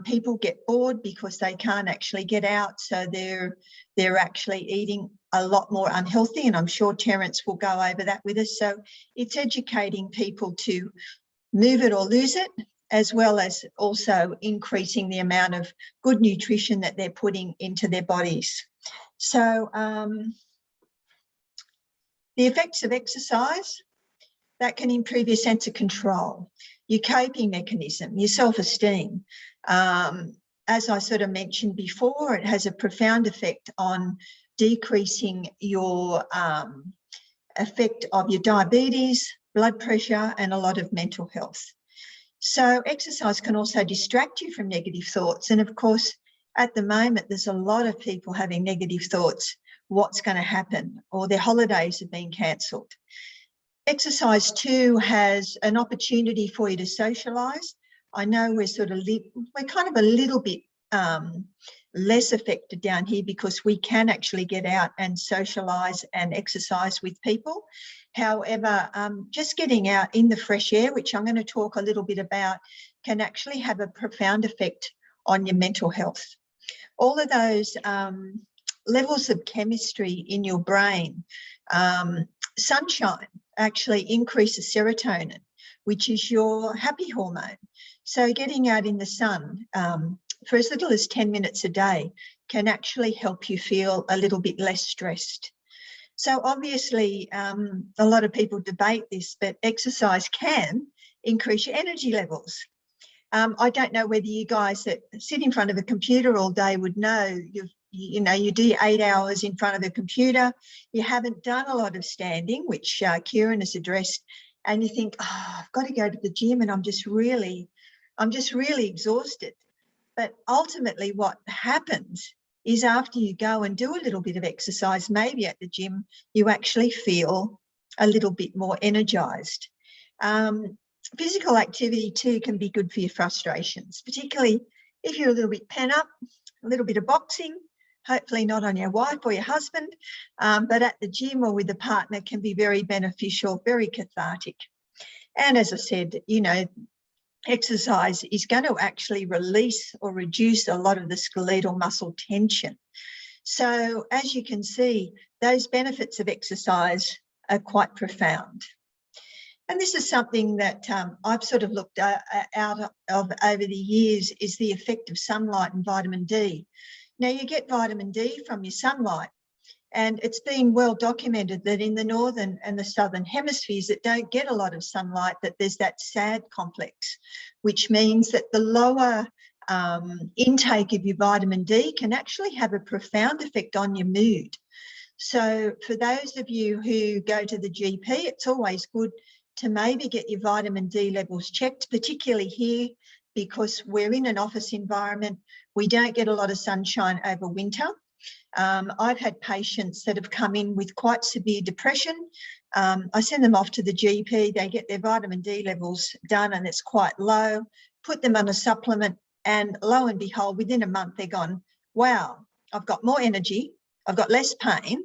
People get bored because they can't actually get out, so they're actually eating a lot more unhealthy, and I'm sure Terence will go over that with us. So it's educating people to move it or lose it, as well as also increasing the amount of good nutrition that they're putting into their bodies. So the effects of exercise, that can improve your sense of control, your coping mechanism, your self-esteem. As I sort of mentioned before, it has a profound effect on decreasing your effect of your diabetes, blood pressure, and a lot of mental health. So exercise can also distract you from negative thoughts. And of course, at the moment, there's a lot of people having negative thoughts. What's going to happen? Or their holidays have been cancelled. Exercise too has an opportunity for you to socialise. I know we're kind of a little bit less affected down here because we can actually get out and socialise and exercise with people. However, just getting out in the fresh air, which I'm going to talk a little bit about, can actually have a profound effect on your mental health. All of those levels of chemistry in your brain, sunshine actually increases serotonin, which is your happy hormone. So getting out in the sun for as little as 10 minutes a day can actually help you feel a little bit less stressed. So obviously, a lot of people debate this, but exercise can increase your energy levels. I don't know whether you guys that sit in front of a computer all day would know, you do 8 hours in front of a computer, you haven't done a lot of standing, which Kieran has addressed, and you think, oh, I've got to go to the gym and I'm just really exhausted. But ultimately what happens is after you go and do a little bit of exercise, maybe at the gym, you actually feel a little bit more energised. Physical activity too can be good for your frustrations, particularly if you're a little bit pent up, a little bit of boxing, hopefully not on your wife or your husband, but at the gym or with a partner can be very beneficial, very cathartic. And as I said, exercise is going to actually release or reduce a lot of the skeletal muscle tension. So as you can see, those benefits of exercise are quite profound. And this is something that I've sort of looked out of over the years, is the effect of sunlight and vitamin D. Now, you get vitamin D from your sunlight, and it's been well documented that in the northern and the southern hemispheres that don't get a lot of sunlight, that there's that SAD complex, which means that the lower intake of your vitamin D can actually have a profound effect on your mood. So for those of you who go to the GP, it's always good to maybe get your vitamin D levels checked, particularly here, because we're in an office environment. We don't get a lot of sunshine over winter. I've had patients that have come in with quite severe depression. I send them off to the GP, they get their vitamin D levels done and it's quite low, put them on a supplement, and lo and behold, within a month they're gone, wow, I've got more energy, I've got less pain,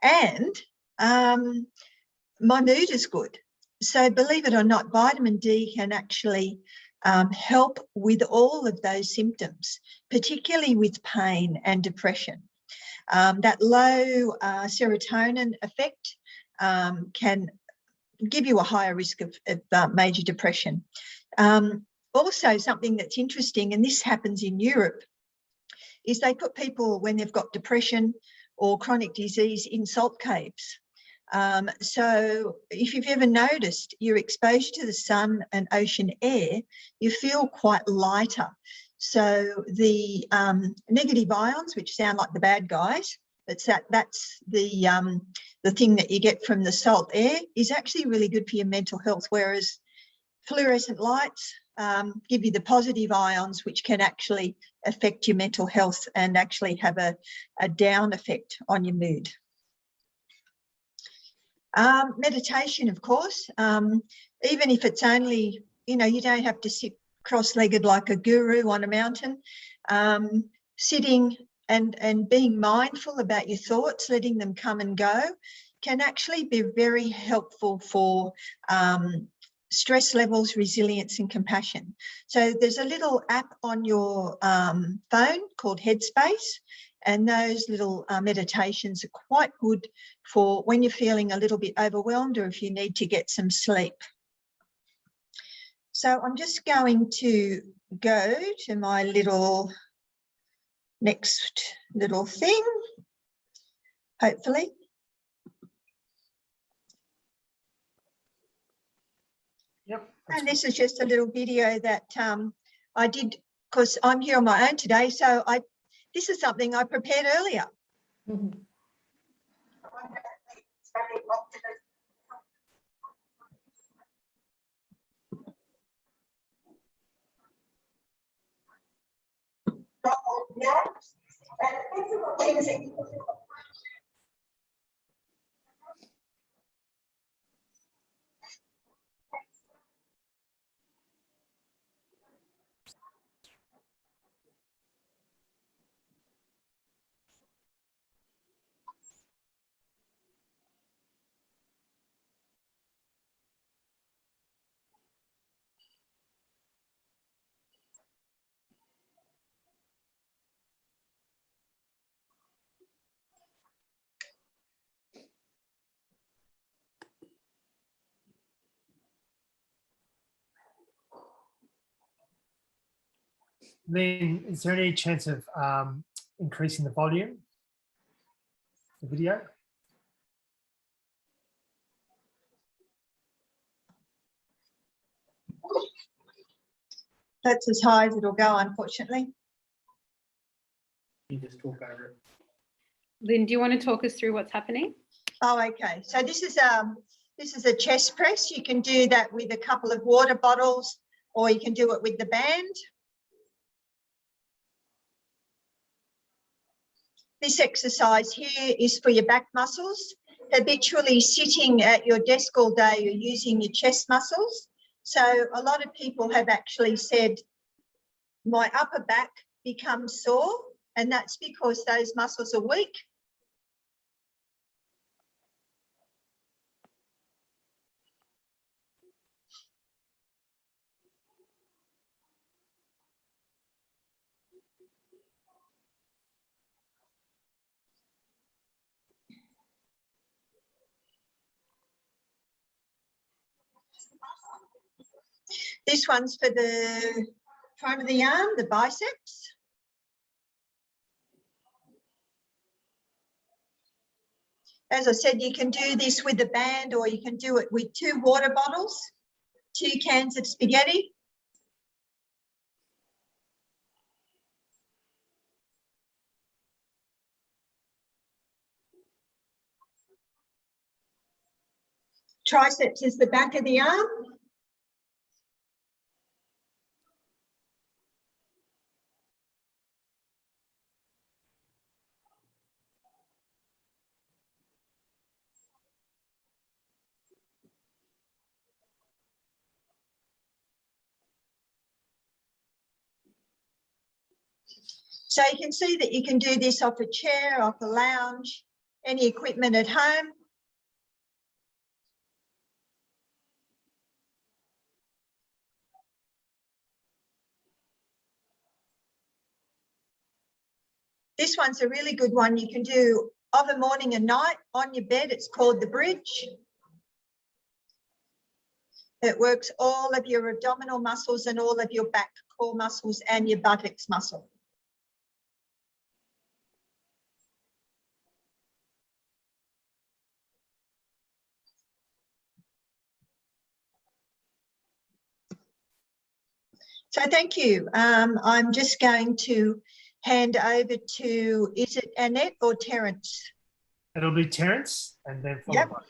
and my mood is good. So believe it or not, vitamin D can actually help with all of those symptoms, particularly with pain and depression. That low serotonin effect can give you a higher risk of major depression. Also, something that's interesting, and this happens in Europe, is they put people, when they've got depression or chronic disease, in salt caves. So if you've ever noticed, your exposure to the sun and ocean air, you feel quite lighter. So the negative ions, which sound like the bad guys, that's the thing that you get from the salt air, is actually really good for your mental health, whereas fluorescent lights give you the positive ions, which can actually affect your mental health and actually have a down effect on your mood. Meditation, of course, even if it's only, you don't have to sit cross-legged like a guru on a mountain. Sitting and being mindful about your thoughts, letting them come and go, can actually be very helpful for stress levels, resilience and compassion. So there's a little app on your phone called Headspace, and those little meditations are quite good for when you're feeling a little bit overwhelmed or if you need to get some sleep. So I'm just going to go to my little next little thing, hopefully. Yep. And this is just a little video that I did because I'm here on my own today. So this is something I prepared earlier. Mm-hmm. Lynn, is there any chance of increasing the volume, the video? That's as high as it'll go, unfortunately. You just talk over it. Lynn, do you want to talk us through what's happening? Oh, okay. So this is a chest press. You can do that with a couple of water bottles, or you can do it with the band. This exercise here is for your back muscles. Habitually sitting at your desk all day, you're using your chest muscles. So a lot of people have actually said, my upper back becomes sore, and that's because those muscles are weak. This one's for the front of the arm, the biceps. As I said, you can do this with a band, or you can do it with 2 water bottles, 2 cans of spaghetti. Triceps is the back of the arm. So you can see that you can do this off a chair, off a lounge, any equipment at home. This one's a really good one you can do of a morning and night on your bed. It's called the bridge. It works all of your abdominal muscles and all of your back core muscles and your buttocks muscle. So thank you. I'm just going to hand over to, is it Annette or Terence? It'll be Terence, and then followed Yep. by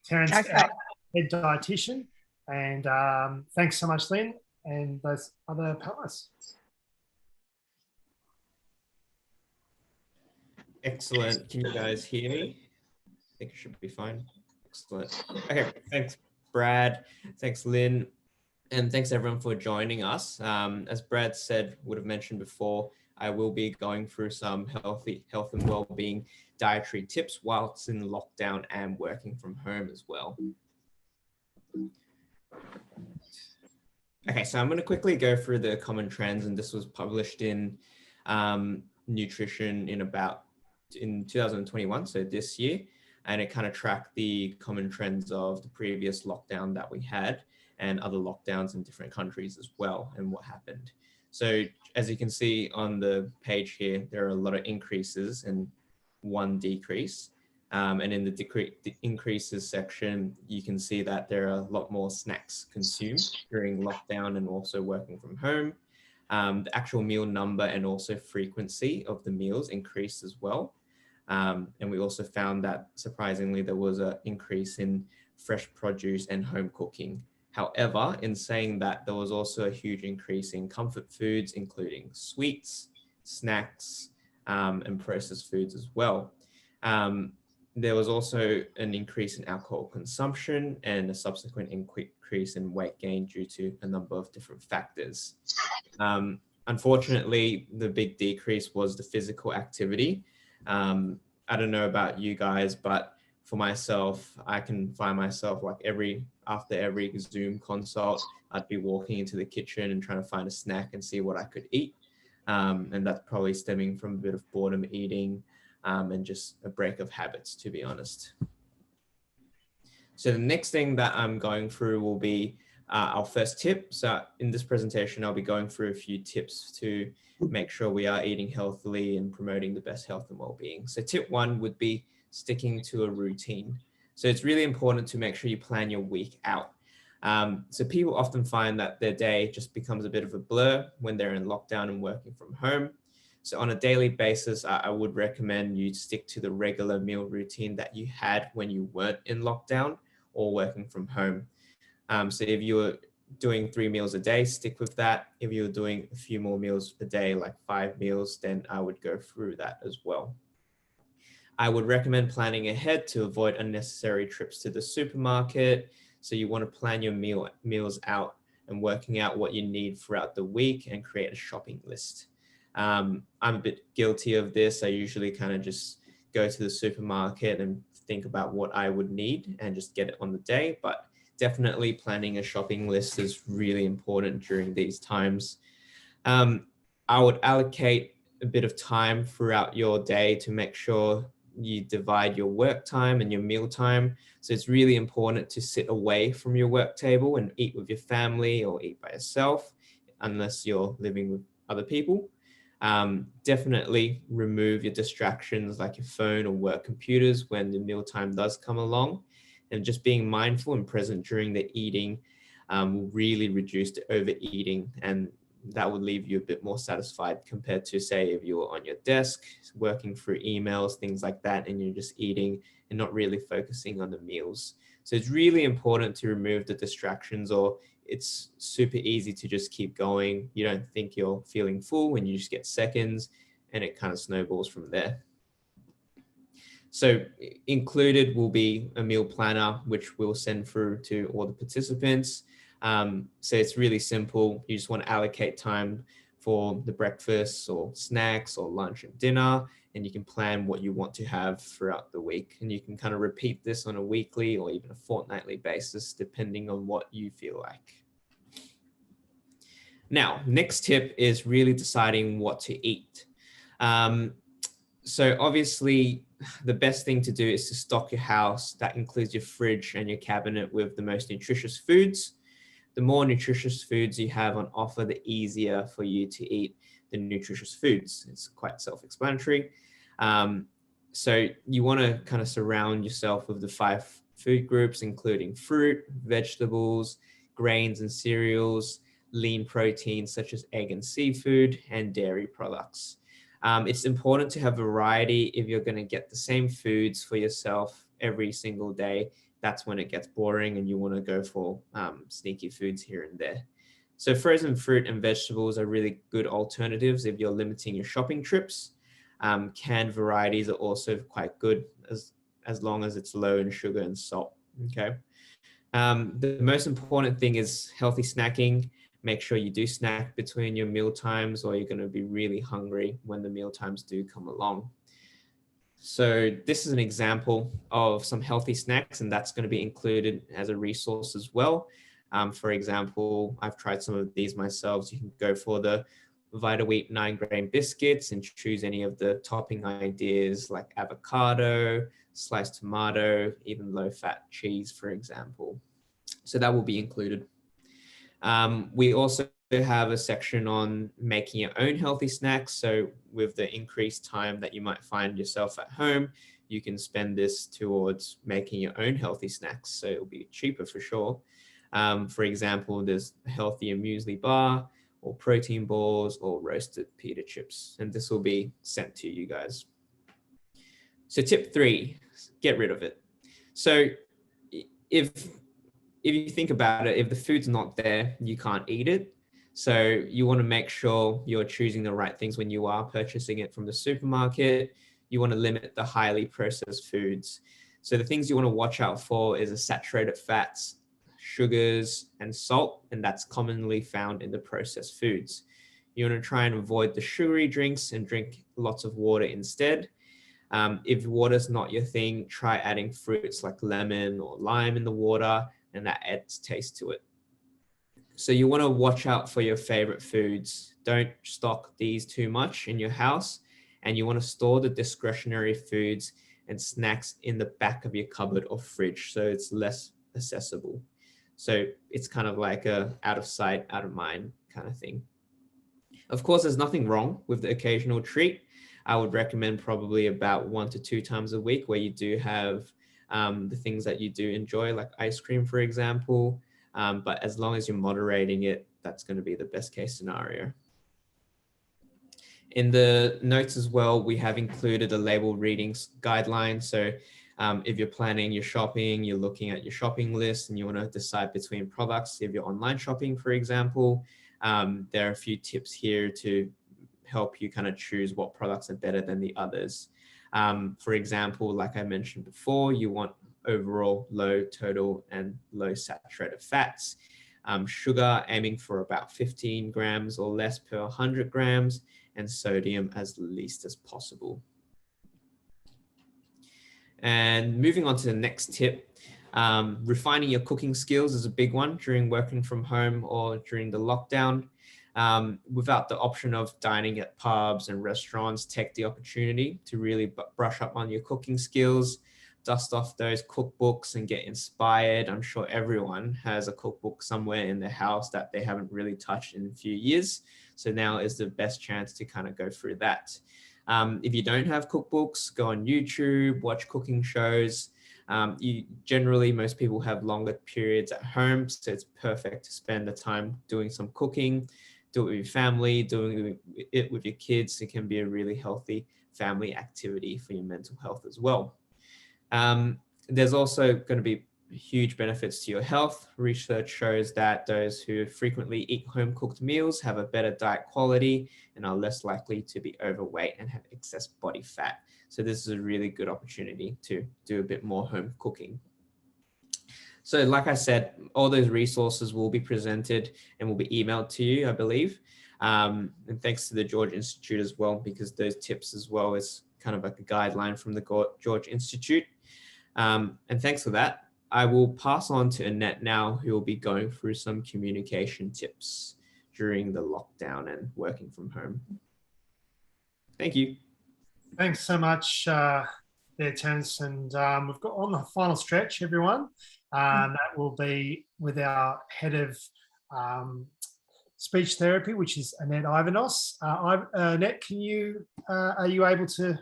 Terence, Okay. our head dietitian. And thanks so much, Lynn, and those other panelists. Excellent. Can you guys hear me? I think it should be fine. Excellent. Okay, thanks, Brad. Thanks, Lynn. And thanks everyone for joining us. As Brad said, would have mentioned before, I will be going through some health and well-being dietary tips whilst in lockdown and working from home as well. Okay, so I'm going to quickly go through the common trends, and this was published in Nutrition in 2021, so this year, and it kind of tracked the common trends of the previous lockdown that we had and other lockdowns in different countries as well, and what happened. So as you can see on the page here, there are a lot of increases and one decrease. And in the increases section, you can see that there are a lot more snacks consumed during lockdown and also working from home. The actual meal number and also frequency of the meals increased as well. And we also found that surprisingly, there was an increase in fresh produce and home cooking. However, in saying that, there was also a huge increase in comfort foods, including sweets, snacks, and processed foods as well. There was also an increase in alcohol consumption and a subsequent increase in weight gain due to a number of different factors. Unfortunately, the big decrease was the physical activity. I don't know about you guys, but for myself, I can find myself like after every Zoom consult, I'd be walking into the kitchen and trying to find a snack and see what I could eat. And that's probably stemming from a bit of boredom eating and just a break of habits, to be honest. So the next thing that I'm going through will be our first tip. So in this presentation, I'll be going through a few tips to make sure we are eating healthily and promoting the best health and well-being. So tip one would be sticking to a routine. So it's really important to make sure you plan your week out. So people often find that their day just becomes a bit of a blur when they're in lockdown and working from home. So on a daily basis, I would recommend you stick to the regular meal routine that you had when you weren't in lockdown or working from home. So if you were doing 3 meals a day, stick with that. If you're doing a few more meals a day, like 5 meals, then I would go through that as well. I would recommend planning ahead to avoid unnecessary trips to the supermarket. So you want to plan your meals out and working out what you need throughout the week and create a shopping list. I'm a bit guilty of this. I usually kind of just go to the supermarket and think about what I would need and just get it on the day. But definitely planning a shopping list is really important during these times. I would allocate a bit of time throughout your day to make sure you divide your work time and your meal time. So it's really important to sit away from your work table and eat with your family or eat by yourself, unless you're living with other people. Definitely remove your distractions like your phone or work computers when the mealtime does come along, and just being mindful and present during the eating will really reduce the overeating, and that would leave you a bit more satisfied compared to, say, if you were on your desk working through emails, things like that, and you're just eating and not really focusing on the meals. So it's really important to remove the distractions, or it's super easy to just keep going. You don't think you're feeling full and you just get seconds, and it kind of snowballs from there. So included will be a meal planner, which we'll send through to all the participants. So it's really simple. You just want to allocate time for the breakfast or snacks or lunch and dinner, and you can plan what you want to have throughout the week. And you can kind of repeat this on a weekly or even a fortnightly basis, depending on what you feel like. Now, next tip is really deciding what to eat. So obviously, the best thing to do is to stock your house. That includes your fridge and your cabinet with the most nutritious foods. The more nutritious foods you have on offer, the easier for you to eat the nutritious foods. It's quite self-explanatory. So you want to kind of surround yourself with the 5 food groups, including fruit, vegetables, grains and cereals, lean proteins such as egg and seafood, and dairy products. It's important to have variety. If you're going to get the same foods for yourself every single day, that's when it gets boring and you want to go for sneaky foods here and there. So frozen fruit and vegetables are really good alternatives if you're limiting your shopping trips. Canned varieties are also quite good as long as it's low in sugar and salt. Okay. The most important thing is healthy snacking. Make sure you do snack between your meal times, or you're going to be really hungry when the meal times do come along. So this is an example of some healthy snacks, and that's going to be included as a resource as well. For example, I've tried some of these myself. So you can go for the Vita-Wheat 9-grain biscuits and choose any of the topping ideas like avocado, sliced tomato, even low-fat cheese, for example. So that will be included. We also have a section on making your own healthy snacks. So with the increased time that you might find yourself at home, you can spend this towards making your own healthy snacks. So it'll be cheaper for sure. For example, there's a healthier muesli bar or protein balls or roasted pita chips. And this will be sent to you guys. So tip 3, get rid of it. So if you think about it, if the food's not there, you can't eat it. So you want to make sure you're choosing the right things when you are purchasing it from the supermarket. You want to limit the highly processed foods. So the things you want to watch out for is the saturated fats, sugars, and salt, and that's commonly found in the processed foods. You want to try and avoid the sugary drinks and drink lots of water instead. If water's not your thing, try adding fruits like lemon or lime in the water, and that adds taste to it. So you want to watch out for your favorite foods. Don't stock these too much in your house, and you want to store the discretionary foods and snacks in the back of your cupboard or fridge so it's less accessible. So it's kind of like a out of sight, out of mind kind of thing. Of course, there's nothing wrong with the occasional treat. I would recommend probably about 1 to 2 times a week where you do have the things that you do enjoy, like ice cream, for example. But as long as you're moderating it, that's going to be the best case scenario. In the notes as well, we have included a label readings guideline. So if you're planning your shopping, you're looking at your shopping list and you want to decide between products. If you're online shopping, for example, there are a few tips here to help you kind of choose what products are better than the others. For example, like I mentioned before, you want overall low total and low saturated fats. Sugar aiming for about 15 grams or less per 100 grams, and sodium as least as possible. And moving on to the next tip, refining your cooking skills is a big one during working from home or during the lockdown. Without the option of dining at pubs and restaurants, take the opportunity to really brush up on your cooking skills, dust off those cookbooks and get inspired. I'm sure everyone has a cookbook somewhere in their house that they haven't really touched in a few years. So now is the best chance to kind of go through that. If you don't have cookbooks, go on YouTube, watch cooking shows. Generally, most people have longer periods at home, so it's perfect to spend the time doing some cooking. Do it with your family, doing it with your kids. It can be a really healthy family activity for your mental health as well. There's also going to be huge benefits to your health. Research shows that those who frequently eat home-cooked meals have a better diet quality and are less likely to be overweight and have excess body fat. So this is a really good opportunity to do a bit more home cooking. So like I said, all those resources will be presented and will be emailed to you, I believe. And thanks to the George Institute as well, because those tips as well is kind of like a guideline from the George Institute. And thanks for that. I will pass on to Annette now, who will be going through some communication tips during the lockdown and working from home. Thank you. Thanks so much there, Terence. And we've got on the final stretch, everyone. That will be with our head of speech therapy, which is Annette Ivanos. Annette, are you able to?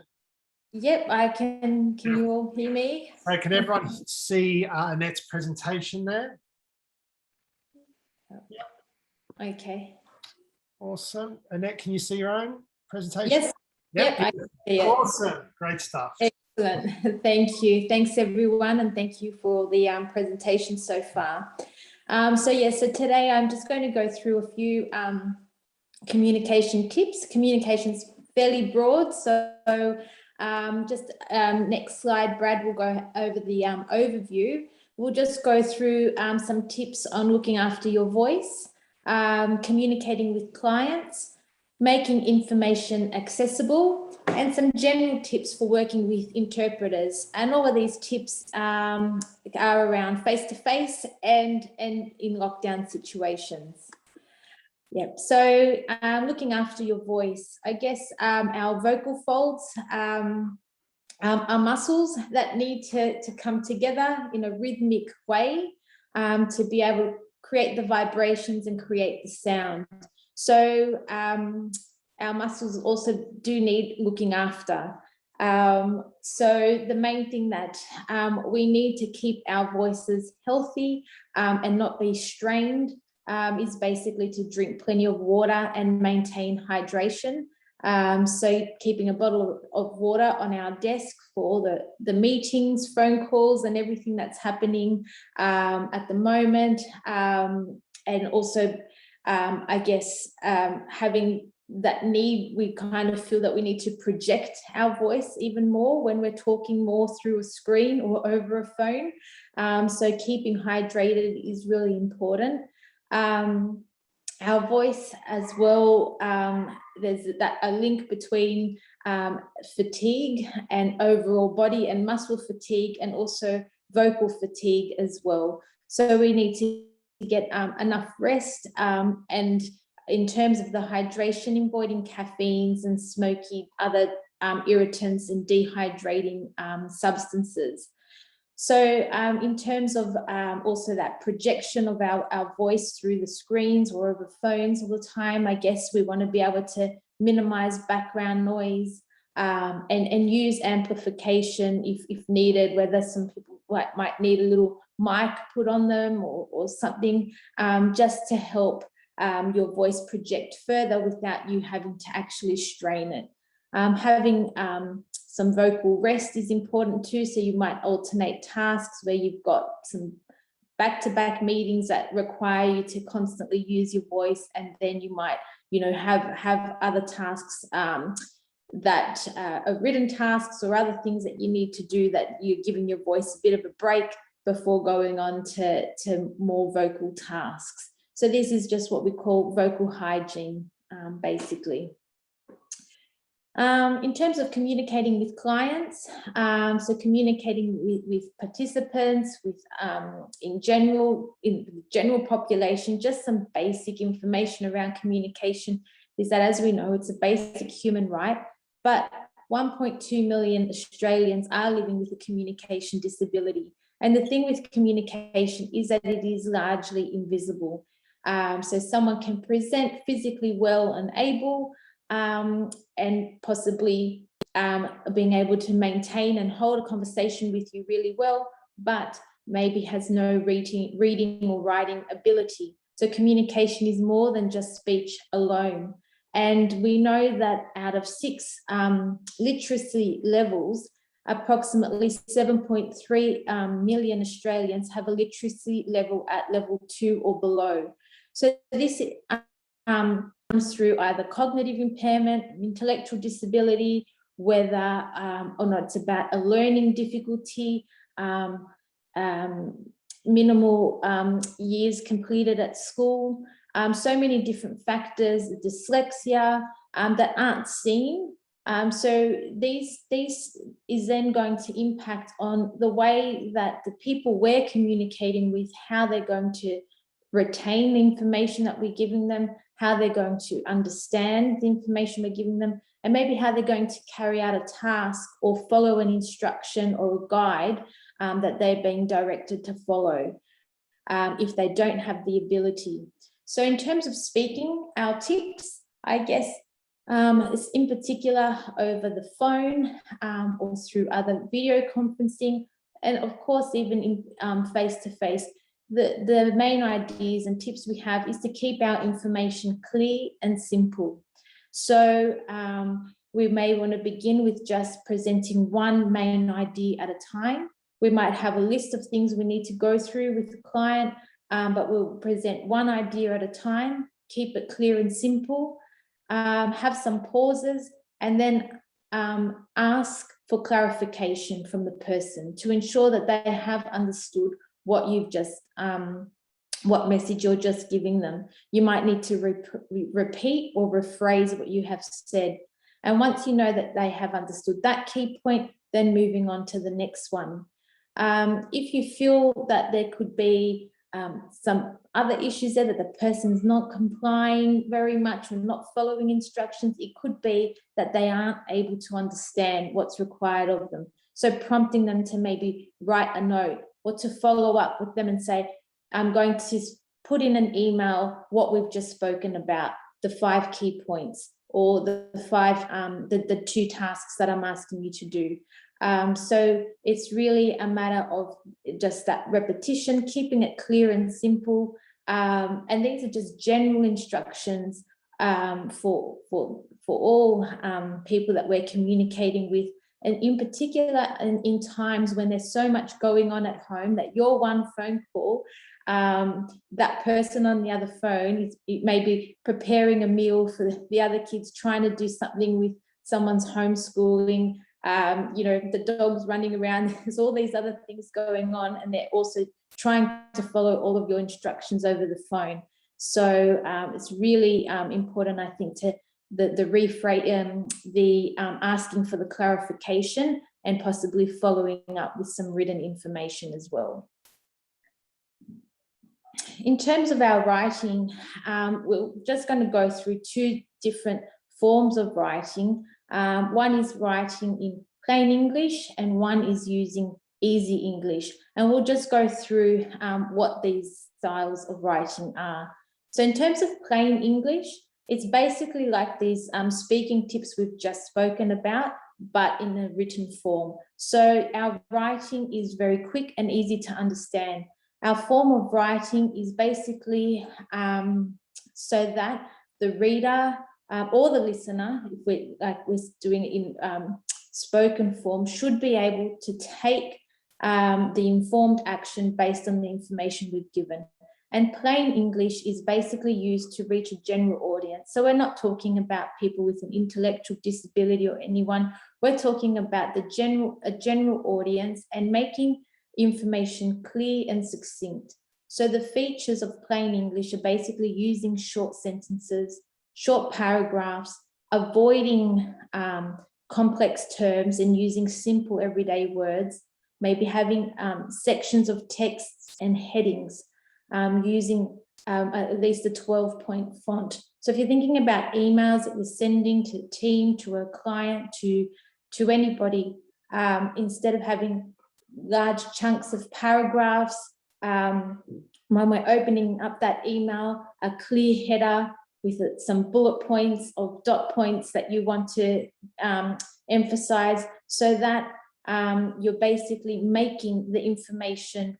Yep, I can. Can you all hear me? Right, can everyone see Annette's presentation there? Yep. Okay. Awesome. Annette, can you see your own presentation? Yes. Yep, I can see it. Awesome. Great stuff. Excellent. Thank you. Thanks, everyone, and thank you for the presentation so far. So today I'm just going to go through a few communication tips. Communication's fairly broad, so next slide, Brad will go over the overview. We'll just go through some tips on looking after your voice, communicating with clients, making information accessible, and some general tips for working with interpreters. And all of these tips are around face-to-face and in lockdown situations. Yep, so looking after your voice, I guess our vocal folds are muscles that need to come together in a rhythmic way to be able to create the vibrations and create the sound. So our muscles also do need looking after. So the main thing that we need to keep our voices healthy and not be strained is basically to drink plenty of water and maintain hydration. So keeping a bottle of water on our desk for all the meetings, phone calls, and everything that's happening at the moment. And also, I guess, having that need, we kind of feel that we need to project our voice even more when we're talking more through a screen or over a phone. So keeping hydrated is really important. Our voice as well, there's a link between fatigue and overall body and muscle fatigue, and also vocal fatigue as well. So we need to get enough rest, and in terms of the hydration, avoiding caffeines and smoky other irritants and dehydrating substances. So in terms of also that projection of our voice through the screens or over phones all the time, I guess we want to be able to minimize background noise and use amplification if needed, whether some people might need a little mic put on them or something, just to help your voice project further without you having to actually strain it. Having some vocal rest is important too. So you might alternate tasks where you've got some back-to-back meetings that require you to constantly use your voice, and then you might, have other tasks that are written tasks or other things that you need to do that you're giving your voice a bit of a break before going on to more vocal tasks. So this is just what we call vocal hygiene, basically. In terms of communicating with clients, so communicating with participants, with in the general population, just some basic information around communication is that, as we know, it's a basic human right, but 1.2 million Australians are living with a communication disability. And the thing with communication is that it is largely invisible. So someone can present physically well and able, and possibly being able to maintain and hold a conversation with you really well, but maybe has no reading or writing ability. So communication is more than just speech alone. And we know that out of 6 literacy levels, approximately 7.3 million Australians have a literacy level at level 2 or below. So this comes through either cognitive impairment, intellectual disability, whether or not it's about a learning difficulty, minimal years completed at school, so many different factors, dyslexia that aren't seen. So these is then going to impact on the way that the people we're communicating with, how they're going to retain the information that we're giving them, how they're going to understand the information we're giving them, and maybe how they're going to carry out a task or follow an instruction or a guide that they're being directed to follow if they don't have the ability. So in terms of speaking, our tips, I guess, is in particular over the phone or through other video conferencing, and of course even in face-to-face. The main ideas and tips we have is to keep our information clear and simple. So we may want to begin with just presenting one main idea at a time. We might have a list of things we need to go through with the client, but we'll present one idea at a time, keep it clear and simple, have some pauses, and then ask for clarification from the person to ensure that they have understood what you've just what message you're just giving them. You might need to repeat or rephrase what you have said. And once you know that they have understood that key point, then moving on to the next one. If you feel that there could be some other issues there, that the person's not complying very much or not following instructions, it could be that they aren't able to understand what's required of them. So prompting them to maybe write a note or to follow up with them and say, I'm going to put in an email what we've just spoken about, the 5 key points, or the 2 tasks that I'm asking you to do. So it's really a matter of just that repetition, keeping it clear and simple. And these are just general instructions for all people that we're communicating with. And in particular, in times when there's so much going on at home, that your one phone call, that person on the other phone it may be preparing a meal for the other kids, trying to do something with someone's homeschooling, the dog's running around, there's all these other things going on, and they're also trying to follow all of your instructions over the phone. So it's really important, I think, to the rephrase, asking for the clarification and possibly following up with some written information as well. In terms of our writing, we're just going to go through 2 different forms of writing. One is writing in plain English and one is using easy English. And we'll just go through what these styles of writing are. So in terms of plain English, it's basically like these speaking tips we've just spoken about, but in a written form. So our writing is very quick and easy to understand. Our form of writing is basically so that the reader or the listener, if we're doing it in spoken form, should be able to take the informed action based on the information we've given. And plain English is basically used to reach a general audience. So we're not talking about people with an intellectual disability or anyone. We're talking about a general audience and making information clear and succinct. So the features of plain English are basically using short sentences, short paragraphs, avoiding complex terms and using simple everyday words, maybe having sections of texts and headings, using at least a 12-point font. So if you're thinking about emails that you're sending to a team, to a client, to anybody, instead of having large chunks of paragraphs, when we're opening up that email, a clear header with some bullet points or dot points that you want to emphasize, so that you're basically making the information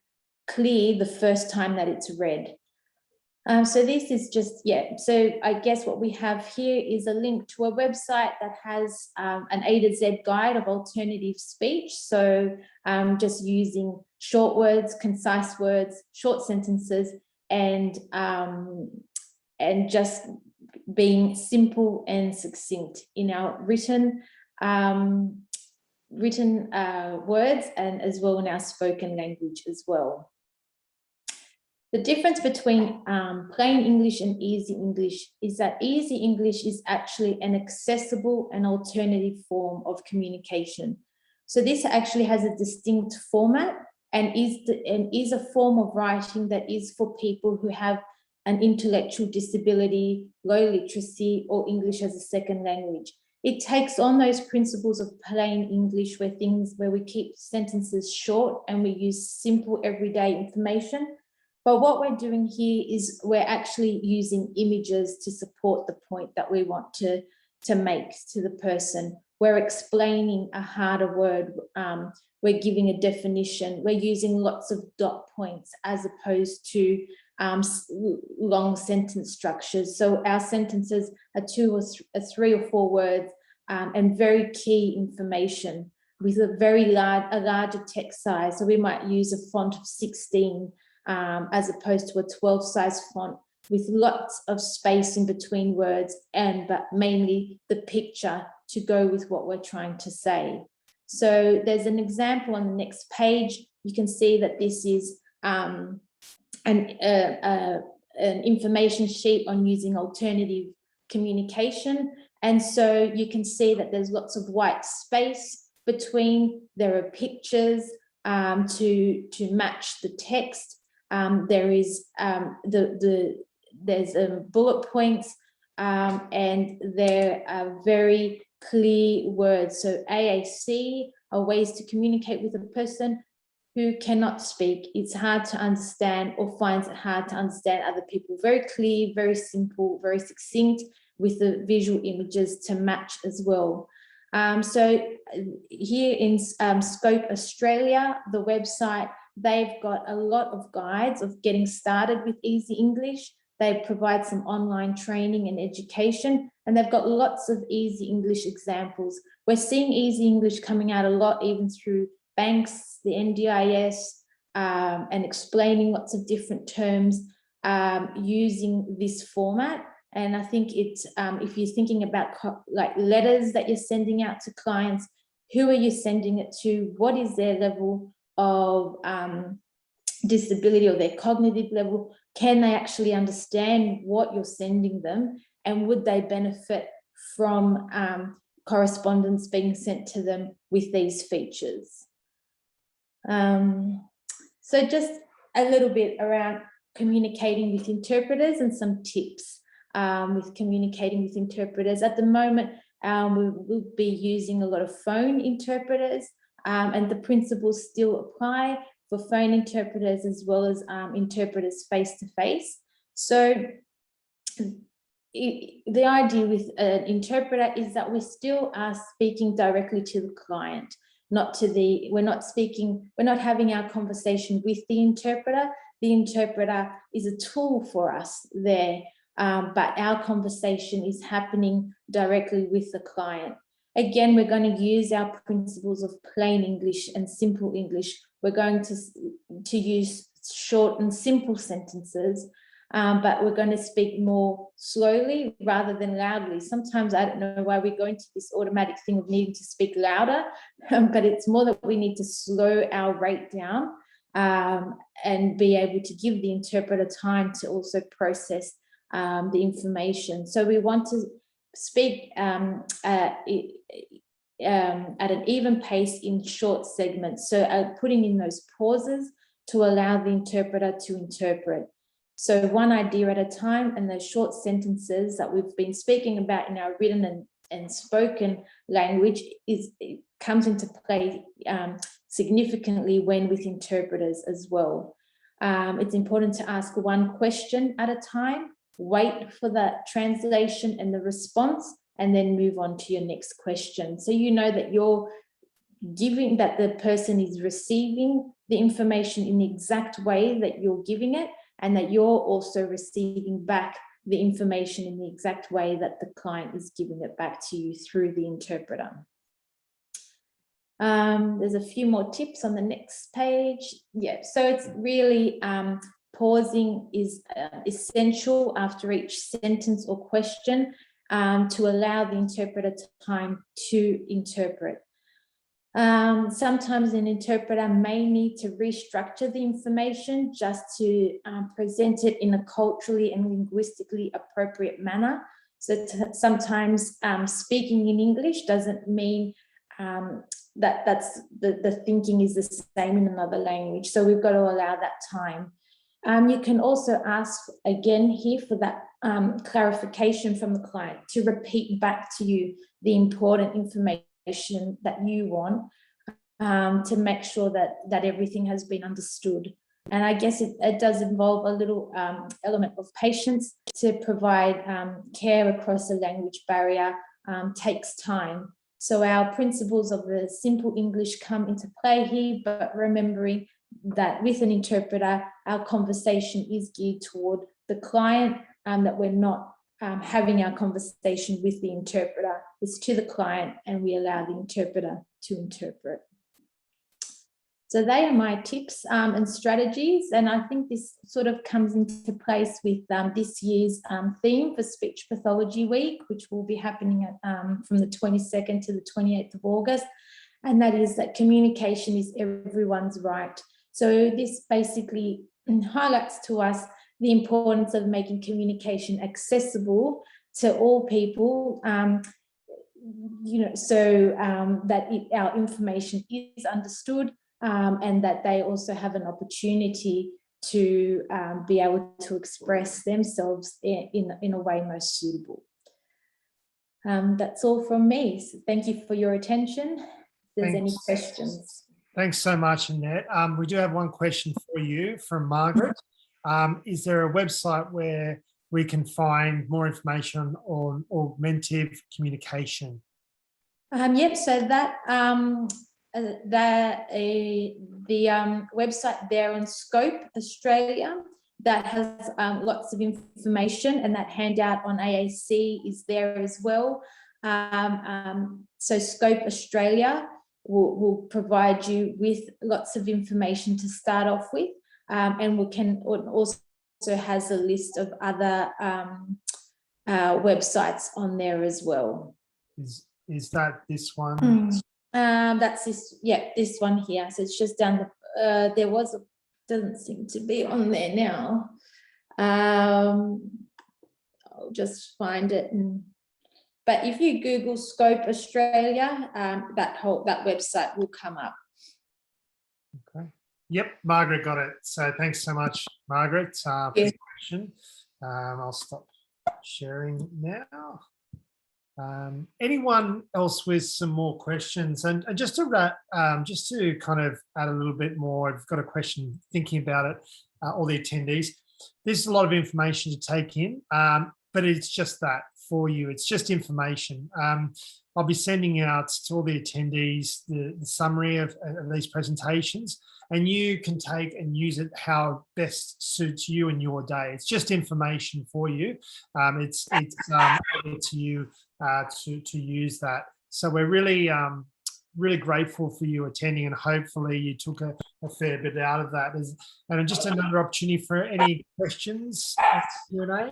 clear the first time that it's read. So this is just, so I guess what we have here is a link to a website that has an A to Z guide of alternative speech. So just using short words, concise words, short sentences, and just being simple and succinct in our written words, and as well in our spoken language as well. The difference between plain English and easy English is that easy English is actually an accessible and alternative form of communication. So this actually has a distinct format and is a form of writing that is for people who have an intellectual disability, low literacy, or English as a second language. It takes on those principles of plain English where we keep sentences short and we use simple everyday information. But what we're doing here is we're actually using images to support the point that we want to make to the person. We're explaining a harder word. We're giving a definition. We're using lots of dot points as opposed to long sentence structures. So our sentences are 2 or 3 or 4 words and very key information with a larger text size. So we might use a font of 16 as opposed to a 12 size font with lots of space in between words, but mainly the picture to go with what we're trying to say. So there's an example on the next page. You can see that this is an information sheet on using alternative communication. And so you can see that there's lots of white space between. There are pictures to match the text. There is there's bullet points, and there are very clear words. So AAC are ways to communicate with a person who cannot speak. It's hard to understand or finds it hard to understand other people. Very clear, very simple, very succinct, with the visual images to match as well. So here in Scope Australia, the website, they've got a lot of guides of getting started with Easy English. They provide some online training and education, and they've got lots of Easy English examples. We're seeing Easy English coming out a lot, even through banks, the NDIS, and explaining lots of different terms using this format. And I think it's, if you're thinking about like letters that you're sending out to clients, who are you sending it to? What is their level of disability or their cognitive level? Can they actually understand what you're sending them? And would they benefit from correspondence being sent to them with these features? So just a little bit around communicating with interpreters and some tips with communicating with interpreters. At the moment, we'll be using a lot of phone interpreters, and the principles still apply for phone interpreters as well as interpreters face-to-face. So the idea with an interpreter is that we still are speaking directly to the client, not to the, we're not having our conversation with the interpreter. The interpreter is a tool for us there, but our conversation is happening directly with the client. Again, we're going to use our principles of plain English and simple English. We're going to use short and simple sentences, but we're going to speak more slowly rather than loudly. Sometimes I don't know why we go into this automatic thing of needing to speak louder, but it's more that we need to slow our rate down and be able to give the interpreter time to also process the information. So we want to speak at an even pace in short segments. So putting in those pauses to allow the interpreter to interpret. So one idea at a time, and those short sentences that we've been speaking about in our written and spoken language it comes into play significantly when with interpreters as well. It's important to ask one question at a time, wait for the translation and the response, and then move on to your next question. So you know that you're giving, that the person is receiving the information in the exact way that you're giving it, and that you're also receiving back the information in the exact way that the client is giving it back to you through the interpreter. There's a few more tips on the next page. Yeah, so it's really pausing is essential after each sentence or question to allow the interpreter time to interpret. Sometimes an interpreter may need to restructure the information just to present it in a culturally and linguistically appropriate manner. So sometimes speaking in English doesn't mean that's the thinking is the same in another language. So we've got to allow that time. You can also ask again here for that clarification from the client to repeat back to you the important information that you want to make sure that everything has been understood. And I guess it does involve a little element of patience. To provide care across a language barrier takes time. So our principles of the simple English come into play here, but remembering that with an interpreter, our conversation is geared toward the client, that we're not having our conversation with the interpreter. It's to the client, and we allow the interpreter to interpret. So they are my tips and strategies, and I think this sort of comes into place with this year's theme for Speech Pathology Week, which will be happening from the 22nd to the 28th of August, and that is that communication is everyone's right. So this basically highlights to us the importance of making communication accessible to all people, so that our information is understood, and that they also have an opportunity to be able to express themselves in a way most suitable. That's all from me. So thank you for your attention. If there's any questions. Thanks so much, Annette. We do have one question for you from Margaret. Is there a website where we can find more information on augmentative communication? Yep, so that the website there on Scope Australia, that has lots of information, and that handout on AAC is there as well. So Scope Australia will provide you with lots of information to start off with, and also has a list of other websites on there as well. Is that this one? That's this, yeah, this one here. So it's just down the, there was a, doesn't seem to be on there now. I'll just find it. But if you Google Scope Australia, that website will come up. Okay. Yep, Margaret got it. So thanks so much, Margaret, for the question. I'll stop sharing now. Anyone else with some more questions? And just to kind of add a little bit more, I've got a question thinking about it, all the attendees. There's a lot of information to take in, but it's just that for you. It's just information. I'll be sending out to all the attendees the summary of these presentations, and you can take and use it how best suits you and your day. It's just information for you. It's able to you to use that. So we're really really grateful for you attending, and hopefully you took a fair bit out of that. And just another opportunity for any questions, Q&A.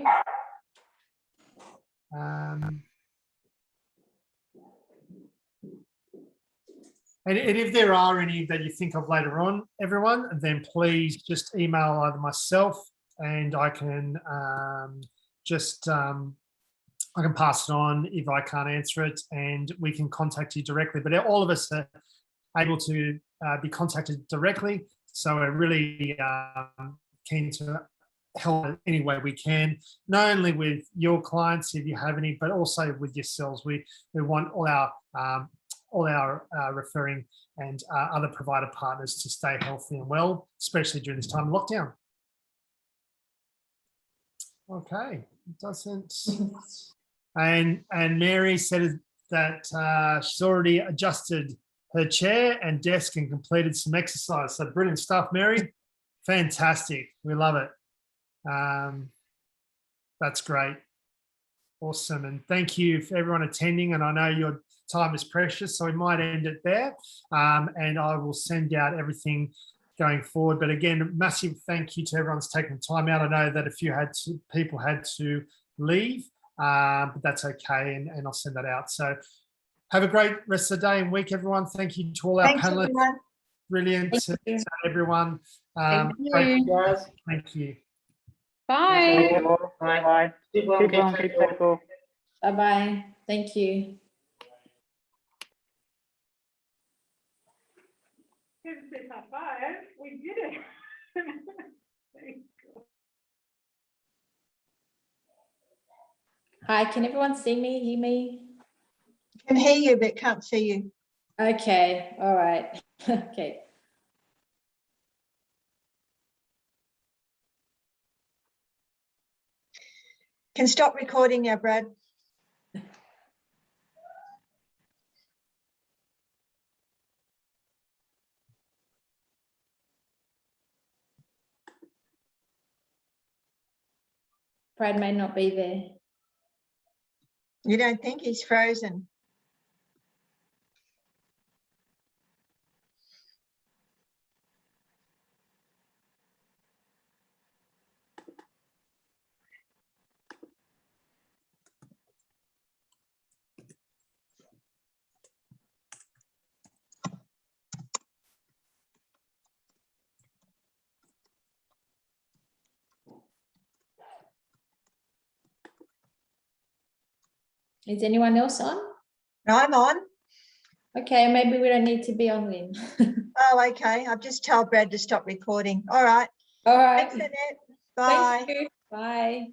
And if there are any that you think of later on, everyone, then please just email either myself, and I can I can pass it on if I can't answer it, and we can contact you directly. But all of us are able to be contacted directly, so we're really keen to help any way we can, not only with your clients if you have any, but also with yourselves. We want all our referring and other provider partners to stay healthy and well, especially during this time of lockdown. Okay, it doesn't. And Mary said that she's already adjusted her chair and desk and completed some exercise. So brilliant stuff, Mary. Fantastic. We love it. That's great. Awesome. And thank you for everyone attending. And I know your time is precious, so we might end it there. And I will send out everything going forward. But again, a massive thank you to everyone that's taken time out. I know that a few people had to leave, but that's okay. And I'll send that out. So have a great rest of the day and week, everyone. Thank you to all our panelists. Everyone. Brilliant. Thank to everyone. Thank you. Thank you, guys. Thank you. Bye. Bye. Keep well, keep safe. Bye-bye. Thank you. We did it. Hi, can everyone see me, hear me? Can hear you, but can't see you. Okay, all right. Okay. Can stop recording now, Brad. Brad may not be there. You don't think he's frozen? Is anyone else on? No, I'm on. Okay, maybe we don't need to be on, Lynn. Oh, okay. I've just told Brad to stop recording. All right. All right. Thanks, Annette. Bye. Thank you. Bye.